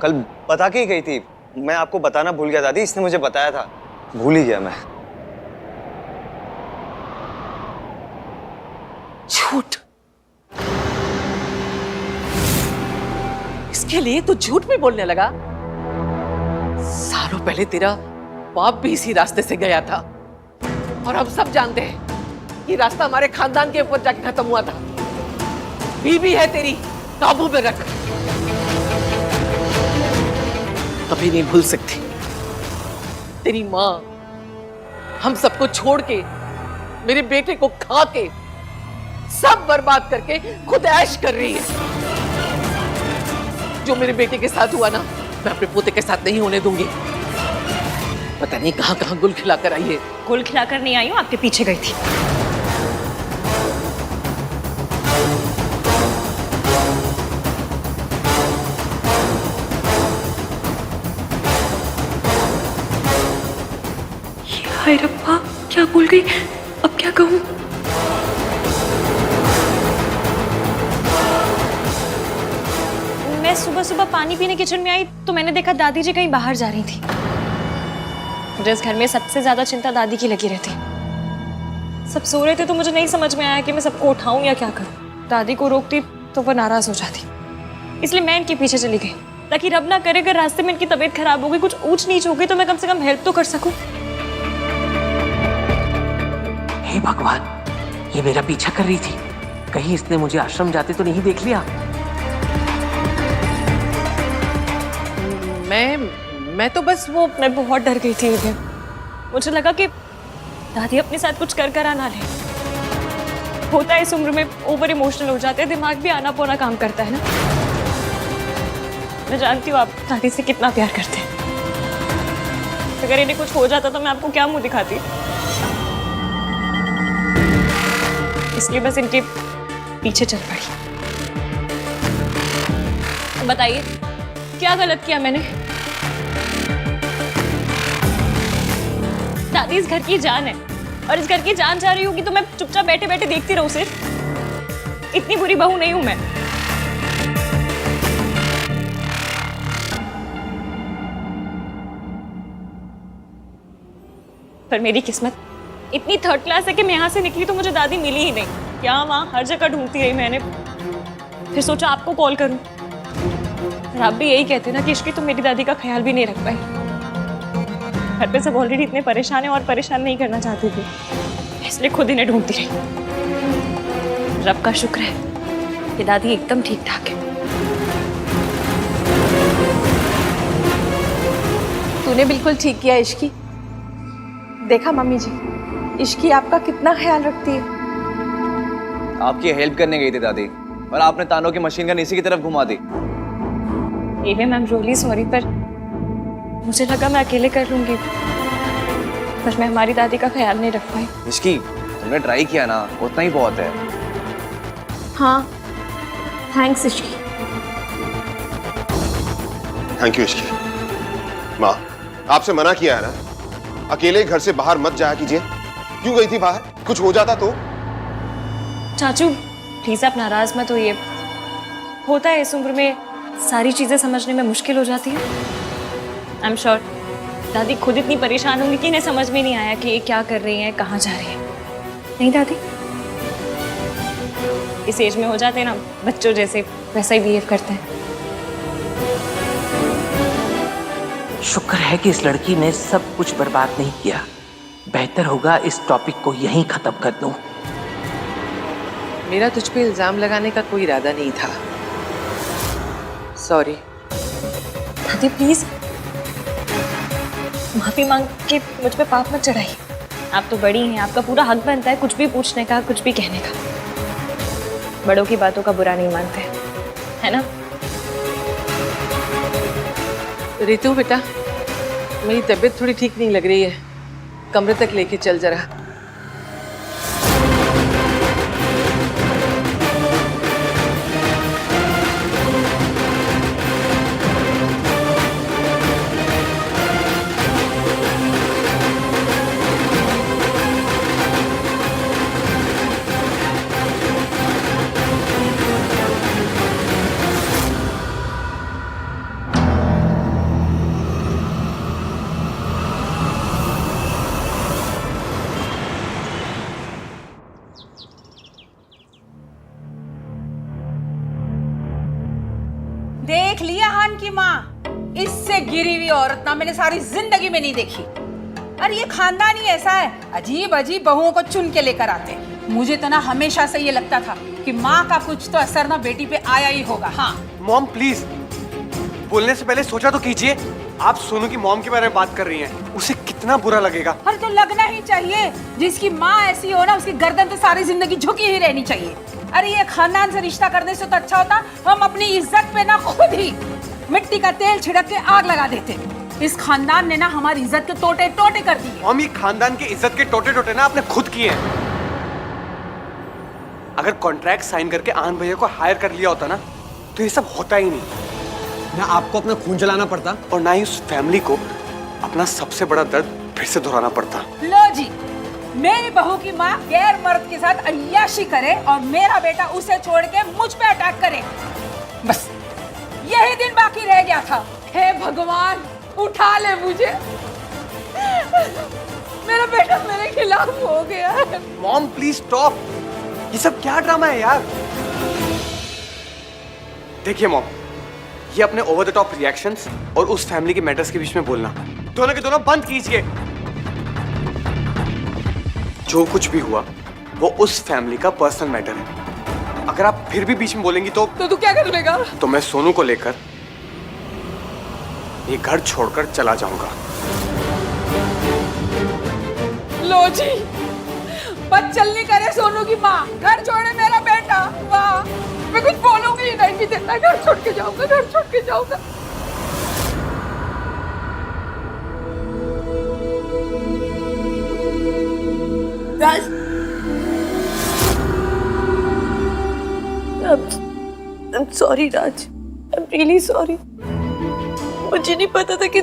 कल बता के ही गई थी। मैं आपको बताना भूल गया दादी, इसने मुझे बताया था, भूल ही गया मैं। झूठ, इसके लिए तू झूठ भी बोलने लगा? सालों पहले तेरा बाप भी इसी रास्ते से गया था, और हम सब जानते हैं कि रास्ता हमारे खानदान के ऊपर जाके खत्म हुआ था। बीवी है तेरी, काबू में रख। कभी नहीं भूल सकती तेरी माँ हम सबको छोड़ के, मेरे बेटे को खा के, सब बर्बाद करके खुद ऐश कर रही है। जो मेरे बेटे के साथ हुआ ना, मैं अपने पोते के साथ नहीं होने दूंगी। पता नहीं कहां कहां गुल खिलाकर आई है। गुल खिलाकर नहीं आई हूं, आपके पीछे गई थी। हाय रब्बा, क्या बोल गई? अब क्या कहूं? मैं सुबह सुबह पानी पीने किचन में आई तो मैंने देखा दादी जी कहीं बाहर जा रही थी। मुझे इस घर में सबसे ज्यादा चिंता दादी की लगी रहती। सब सो रहे थे तो मुझे नहीं समझ में आया कि मैं सबको उठाऊं या क्या करूं। दादी को रोकती तो वो नाराज हो जाती, इसलिए मैं इनके पीछे चली गई, ताकि रब ना करे अगर रास्ते में इनकी तबीयत खराब हो गई, कुछ ऊंच नीच हो गई, तो मैं कम से कम हेल्प तो कर सकूं। हे भगवान, ये मेरा पीछा कर रही थी। कहीं इसने मुझे आश्रम जाते तो नहीं देख लिया। मैं तो बस मैं बहुत डर गई थी इधर। मुझे लगा कि दादी अपने साथ कुछ कर आना ले। होता है इस उम्र में, ओवर इमोशनल हो जाते हैं, दिमाग भी आना पौना काम करता है ना। मैं जानती हूँ आप दादी से कितना प्यार करते हैं। अगर इन्हें कुछ हो जाता तो मैं आपको क्या मुंह दिखाती। इसलिए बस इनके पीछे चल पड़ी। बताइए क्या गलत किया मैंने? दादी इस घर की जान है, और इस घर की जान जा रही होगी तो मैं चुपचाप बैठे बैठे देखती रहूं सिर्फ? इतनी बुरी बहू नहीं हूं मैं। पर मेरी किस्मत इतनी थर्ड क्लास है कि मैं यहाँ से निकली तो मुझे दादी मिली ही नहीं। यहाँ वहाँ हर जगह ढूंढती रही मैंने, फिर सोचा आपको कॉल करूं। और आप भी यही कहते ना कि इश्की तुम मेरी दादी का ख्याल भी नहीं रख पाई। घर पे सब ऑलरेडी इतने परेशान हैं और परेशान नहीं करना चाहती थी, इसलिए खुद इन्हें ढूंढती रही। रब का शुक्र है कि दादी एकदम ठीक ठाक है। तूने बिल्कुल ठीक किया इश्की। देखा मम्मी जी, इश्की आपका कितना ख्याल रखती है। आपकी हेल्प करने गई थी दादी, और आपने तानों की मशीन गन इसी की तरफ घुमा दी। Ma'am I am really sorry, पर मुझे लगा मैं अकेले कर लूंगी, पर मैं हमारी दादी का ख्याल नहीं रख पाई। इसकी तुमने ट्राई किया ना, उतना ही बहुत है। हाँ, thanks Ishki. Thank you Ishki. माँ, आपसे मना किया है ना, अकेले घर से बाहर मत जाया कीजिए। क्यों गई थी बाहर? कुछ हो जाता तो? चाचू प्लीज आप नाराज मत होइए, होता है इस उम्र में सारी चीजें समझने में मुश्किल हो जाती है। आई एम श्योर दादी खुद इतनी परेशान होंगी कि इन्हें समझ में नहीं आया कि ये क्या कर रही हैं, कहाँ जा रही हैं। नहीं दादी, इस एज में हो जाते हैं ना बच्चों जैसे, वैसा ही बिहेव करते हैं। शुक्र है कि इस लड़की ने सब कुछ बर्बाद नहीं किया। बेहतर होगा इस टॉपिक को यहीं खत्म कर दूं। मेरा तुझ पे इल्जाम लगाने का कोई इरादा नहीं था, सॉरी। दादी प्लीज माफी मांग के मुझ पे पाप मत चढ़ाइए। आप तो बड़ी हैं, आपका पूरा हक बनता है कुछ भी पूछने का, कुछ भी कहने का। बड़ों की बातों का बुरा नहीं मानते, है ना? रितु बेटा, मेरी तबीयत थोड़ी ठीक नहीं लग रही है, कमरे तक लेके चल जरा। देख लिया हान की माँ, इससे गिरी हुई औरत ना मैंने सारी जिंदगी में नहीं देखी। अरे ये खानदान ही ऐसा है, अजीब अजीब बहुओं को चुन के लेकर आते। मुझे तो ना हमेशा से ये लगता था कि माँ का कुछ तो असर ना बेटी पे आया ही होगा। हाँ मॉम प्लीज, बोलने से पहले सोचा तो कीजिए। आप सोनू की मॉम के बारे में बात कर रही हैं, उसे कितना बुरा लगेगा। अरे तो लगना ही चाहिए, जिसकी माँ ऐसी हो ना उसकी गर्दन तो सारी जिंदगी झुकी ही रहनी चाहिए। अरे ये खानदान से रिश्ता करने से तो अच्छा होता हम अपनी इज्जत पे ना खुद ही मिट्टी का तेल छिड़क के आग लगा देते। इस खानदान ने ना हमारी इज्जत के टोटे टोटे कर दिए। हम ये खानदान के इज्जत के टोटे टोटे ना आपने खुद किए हैं। अगर कॉन्ट्रैक्ट साइन करके आनंद भैया को हायर कर लिया होता ना तो ये सब होता ही नहीं। ना आपको अपना खून जलाना पड़ता और ना ही उस फैमिली को अपना सबसे बड़ा दर्द फिर से दोहराना पड़ता। लो जी, मेरी बहू की माँ गैर मर्द के साथ अय्याशी करे और मेरा बेटा उसे छोड़ के मुझ पे अटैक करे, बस यही दिन बाकी रह गया था। हे भगवान उठा ले मुझे, मेरा बेटा मेरे खिलाफ हो गया है। मॉम प्लीज स्टॉप, ये सब क्या ड्रामा है यार। देखिए मॉम, ये अपने ओवर द टॉप रिएक्शंस और उस फैमिली के मैटर्स के बीच में बोलना दोनों के दोनों बंद कीजिए। जो कुछ भी हुआ वो उस फैमिली का पर्सनल मैटर है। अगर आप फिर भी बीच में बोलेंगी तो तू क्या कर लेगा? तो मैं सोनू को लेकर ये घर छोड़कर चला जाऊंगा। लो जी, बदचलनी करे सोनू की माँ, घर छोड़े मेरा बेटा। वाह, मैं कुछ बोलूंगी नहीं भी देता, घर छोड़ के जाऊंगा, घर छोड़ के जाऊंगा। राज, I'm sorry Raj, I'm really sorry। मुझे नहीं पता था कि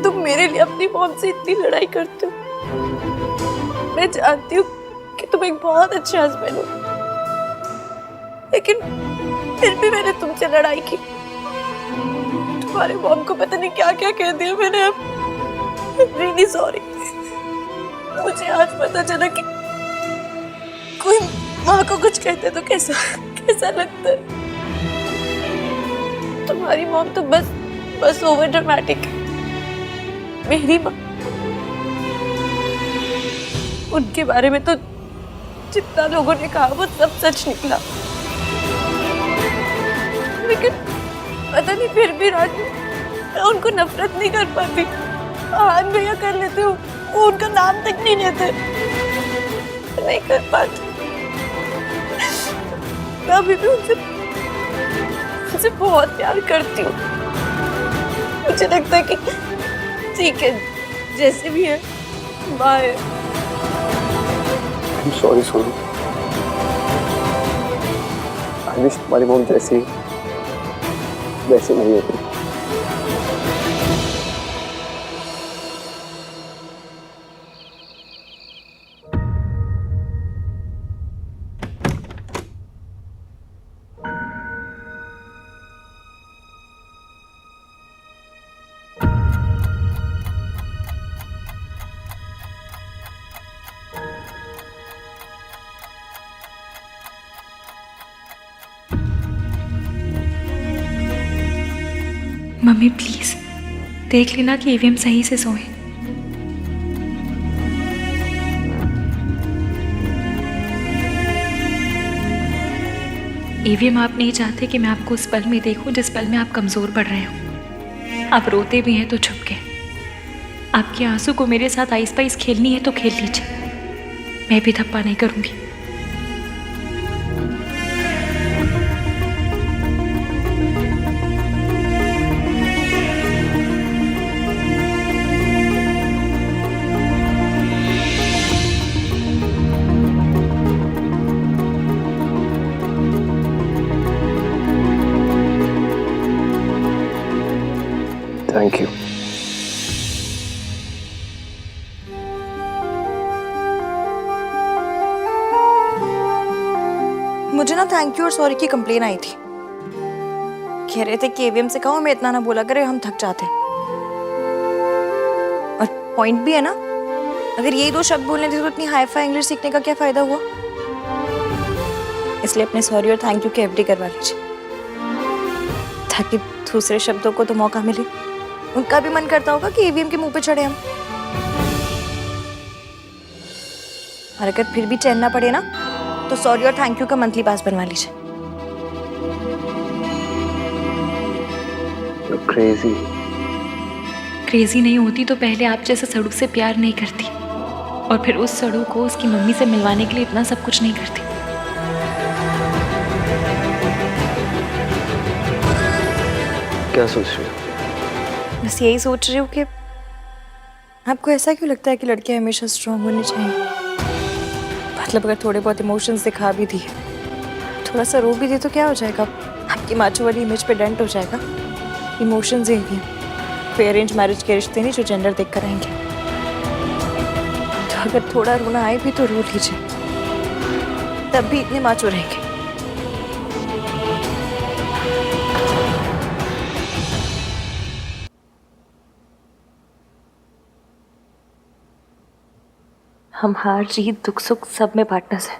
तुम मेरे लिए अपनी मॉम से इतनी लड़ाई करते हो। मैं जानती हूँ कि तुम एक बहुत अच्छे हस्बैंड हो, लेकिन फिर भी मैंने तुमसे लड़ाई की। तुम्हारे मॉम को पता नहीं क्या क्या कह दिया मैंने। I'm really sorry। मुझे आज पता चला कि कोई माँ को कुछ कहते तो कैसा लगता है। तुम्हारी मॉम तो बस ओवर ड्रामेटिक है। मेरी माँ, उनके बारे में तो जितना लोगों ने कहा वो सब सच निकला, लेकिन पता नहीं फिर भी राजू मैं उनको नफरत नहीं कर पाती। आन भैया कर लेते हो, वो उनका नाम तक नहीं लेते, नहीं कर पाती। मैं अभी भी उनसे बहुत प्यार करती हूँ। मुझे लगता है कि ठीक है, जैसे भी है, bye. I am sorry Sonu. I wish तुम्हारी मॉम जैसी वैसे नहीं होती। मम्मी प्लीज देख लेना कि ईवीएम सही से सोए। ईवीएम आप नहीं चाहते कि मैं आपको उस पल में देखूं जिस पल में आप कमजोर पड़ रहे हो। आप रोते भी हैं तो छुप के। आपके आंसू को मेरे साथ आइस पाइस खेलनी है तो खेल लीजिए, मैं भी धप्पा नहीं करूंगी। Thank you. मुझे ना थैंक यू और सॉरी की कंप्लेन आई थी। कह रहे थे कि एवीएम से कहो हमें इतना ना बोला करे, हम थक जाते हैं। और पॉइंट भी है ना, अगर यही 2 शब्द बोलने थे तो इतनी हाई फाई इंग्लिश सीखने का क्या फायदा हुआ। इसलिए अपने सॉरी और थैंक यू के एफडी करवा लीजिए, ताकि दूसरे शब्दों को तो मौका मिले। उनका भी मन करता होगा कि ईवीएम के मुंह पे चढ़े हम। और अगर फिर भी चैन ना पड़े ना, तो सॉरी और थैंक यू का मंथली पास बनवा लीजिए। क्रेजी क्रेजी नहीं होती तो पहले आप जैसे सड़ू से प्यार नहीं करती, और फिर उस सड़ू को उसकी मम्मी से मिलवाने के लिए इतना सब कुछ नहीं करती। क्या सोच रही हो? बस यही सोच रही हूँ कि आपको ऐसा क्यों लगता है कि लड़के हमेशा स्ट्रांग होने चाहिए। मतलब अगर थोड़े बहुत इमोशंस दिखा भी दिए, थोड़ा सा रो भी दिए तो क्या हो जाएगा, आपकी माचो वाली इमेज पे डेंट हो जाएगा। इमोशंस ही हैं, कोई अरेंज मैरिज के रिश्ते नहीं जो जेंडर देख कर आएंगे। तो अगर थोड़ा रोना आए भी तो रो लीजिए, तब भी इतने माचो रहेंगे। हम हार जीत दुख सुख सब में पार्टनर्स हैं।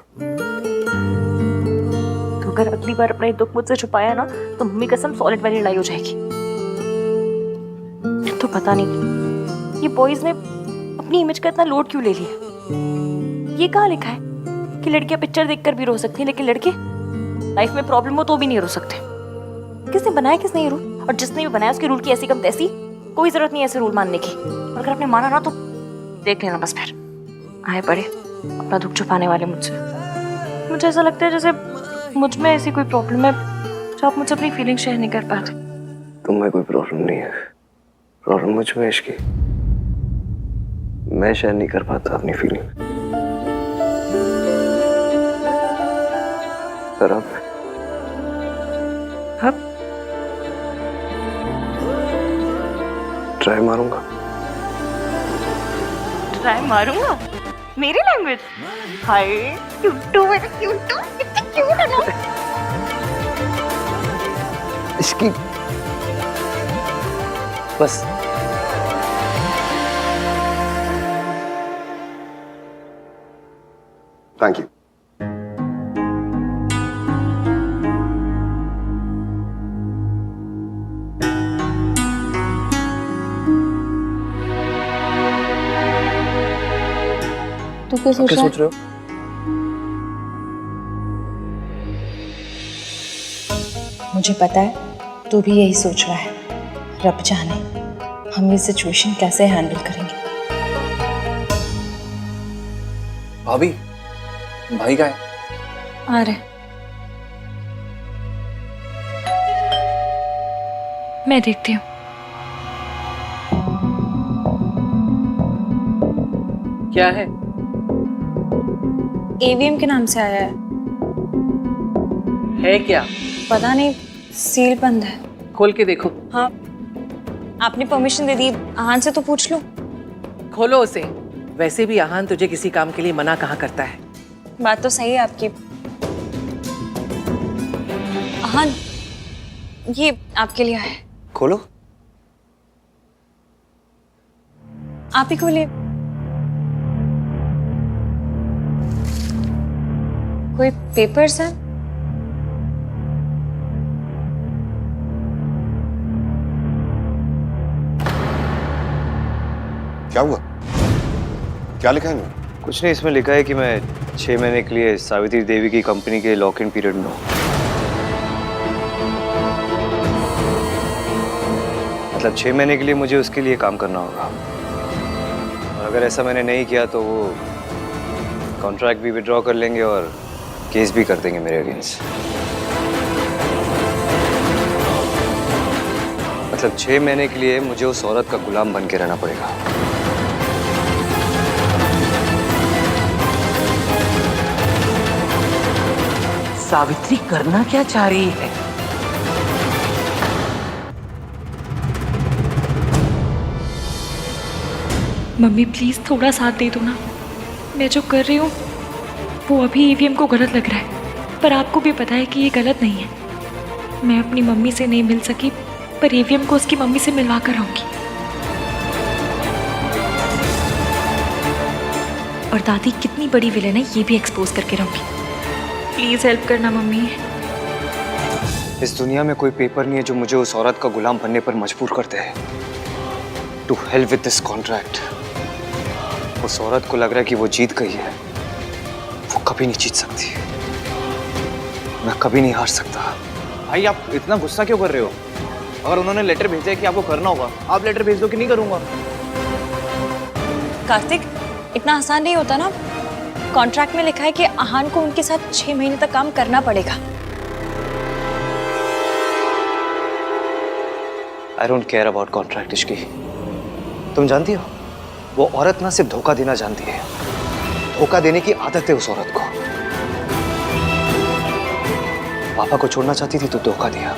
तो अगर अगली बार अपना दुख मुझसे छुपाया ना, तो मम्मी कसम सॉलिड वाली लड़ाई हो जाएगी। तो पता नहीं ये बॉयज ने अपनी इमेज का इतना लोड क्यों ले लिया। ये कहाँ लिखा है कि लड़कियां पिक्चर देखकर भी रो सकती हैं, लेकिन लड़के लाइफ में प्रॉब्लम हो तो भी नहीं रो सकते। किसने बनाया, किसने ये रूल? और जिसने भी बनाया उसके रूल की ऐसी कम तैसी, कोई जरूरत नहीं ऐसे रूल मानने की। और अगर आपने माना ना तो देख लेना बस, फिर आए पड़े अपना दुख छुपाने वाले मुझसे। मुझे ऐसा लगता है जैसे मुझ में ऐसी कोई प्रॉब्लम है जो आप मुझसे अपनी फीलिंग शेयर नहीं कर पाते। तुम्हें कोई प्रॉब्लम नहीं है, प्रॉब्लम मुझ में इसकी। मैं शेयर नहीं कर पाता अपनी फीलिंग। पर अब ट्राई मारूंगा। ट्राई मारूंगा? मेरी लैंग्वेज? हाय क्यूटू, मेरा क्यूटू, कितना क्यूट है ना। इसकी बस थैंक यू। तू क्या सोच रहा है? मुझे पता है तू भी यही सोच रहा है। रब जाने हम ये सिचुएशन कैसे हैंडल करेंगे। भाभी, भाई का है? आ रहे। मैं देखती हूँ। क्या है? एवीएम के नाम से आया है क्या? पता नहीं, सील बंद है। खोल के देखो। हाँ, आपने परमिशन दे दी, आहान से तो पूछ लो। खोलो उसे। वैसे भी आहान तुझे किसी काम के लिए मना कहाँ करता है। बात तो सही है आपकी। आहान, ये आपके लिए है। खोलो। आप ही खोलिए। कोई पेपर्स हैं? क्या हुआ? क्या लिखा है इनमें? कुछ नहीं, इसमें लिखा है कि मैं 6 महीने के लिए सावित्री देवी की कंपनी के लॉक इन पीरियड में हूँ। मतलब 6 महीने के लिए मुझे उसके लिए काम करना होगा, और अगर ऐसा मैंने नहीं किया तो वो कॉन्ट्रैक्ट भी विड्रॉ कर लेंगे और केस भी कर देंगे मेरे अगेंस्ट। मतलब 6 महीने के लिए मुझे उस औरत का गुलाम बन के रहना पड़ेगा। सावित्री करना क्या चाह रही है? मम्मी प्लीज थोड़ा साथ दे दो ना। मैं जो कर रही हूँ वो अभी ईवीएम को गलत लग रहा है, पर आपको भी पता है कि ये गलत नहीं है। मैं अपनी मम्मी से नहीं मिल सकी, पर ईवीएम को उसकी मम्मी से मिलवा कर आऊंगी। और दादी कितनी बड़ी विलेन है ये भी एक्सपोज करके रहूंगी। प्लीज हेल्प करना मम्मी। इस दुनिया में कोई पेपर नहीं है जो मुझे उस औरत का गुलाम बनने पर मजबूर करते हैं। To hell with this contract. उस औरत को लग रहा है कि वो जीत गई है। वो कभी नहीं जीत सकती। मैं कभी नहीं हार सकता। भाई आप इतना गुस्सा क्यों कर रहे हो? अगर उन्होंने लेटर भेजा है कि आपको करना होगा, आप लेटर भेज दो कि नहीं करूंगा। कार्तिक, इतना आसान नहीं होता ना। कॉन्ट्रैक्ट में लिखा है कि आहान को उनके साथ 6 महीने तक काम करना पड़ेगा। I don't care about contract Ishki. तुम जानती हो, वो औरत ना सिर्फ धोखा देना जानती है, धोखा देने की आदत है उस औरत को। पापा को छोड़ना चाहती थी तो धोखा दिया,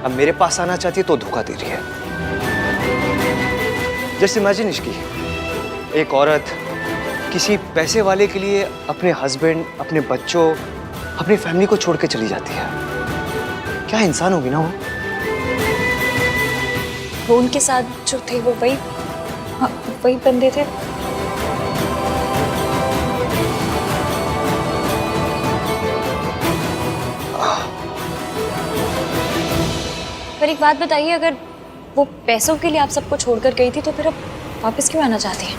अब मेरे पास आना चाहती है तो धोखा दे रही है। जस्ट इमेजिन इश्की, एक औरत किसी पैसे वाले के लिए अपने हस्बैंड, अपने बच्चों, अपनी फैमिली को छोड़ के चली जाती है। क्या इंसान होगी ना वो? वो उनके साथ जो थे वो वही, हाँ, वही बंदे थे। पर एक बात बताइए, अगर वो पैसों के लिए आप सबको छोड़कर गई थी तो फिर अब वापस क्यों आना चाहती हैं?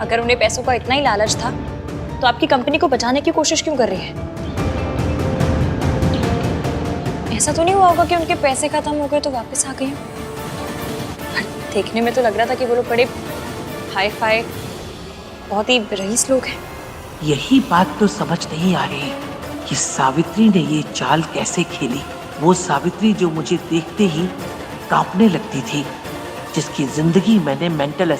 अगर उन्हें पैसों का इतना ही लालच था तो आपकी कंपनी को बचाने की कोशिश क्यों कर रही है? ऐसा तो नहीं हुआ होगा कि उनके पैसे खत्म हो गए तो वापस आ गई हो? देखने में तो लग रहा था कि वो लोग बड़े हाई फाई, बहुत ही रईस लोग हैं। यही बात तो समझ नहीं आ रही कि सावित्री ने ये चाल कैसे खेली। वो सावित्री जो मुझे देखते ही कांपने लगती थी, जिसकी जिंदगी मैंने मेंटल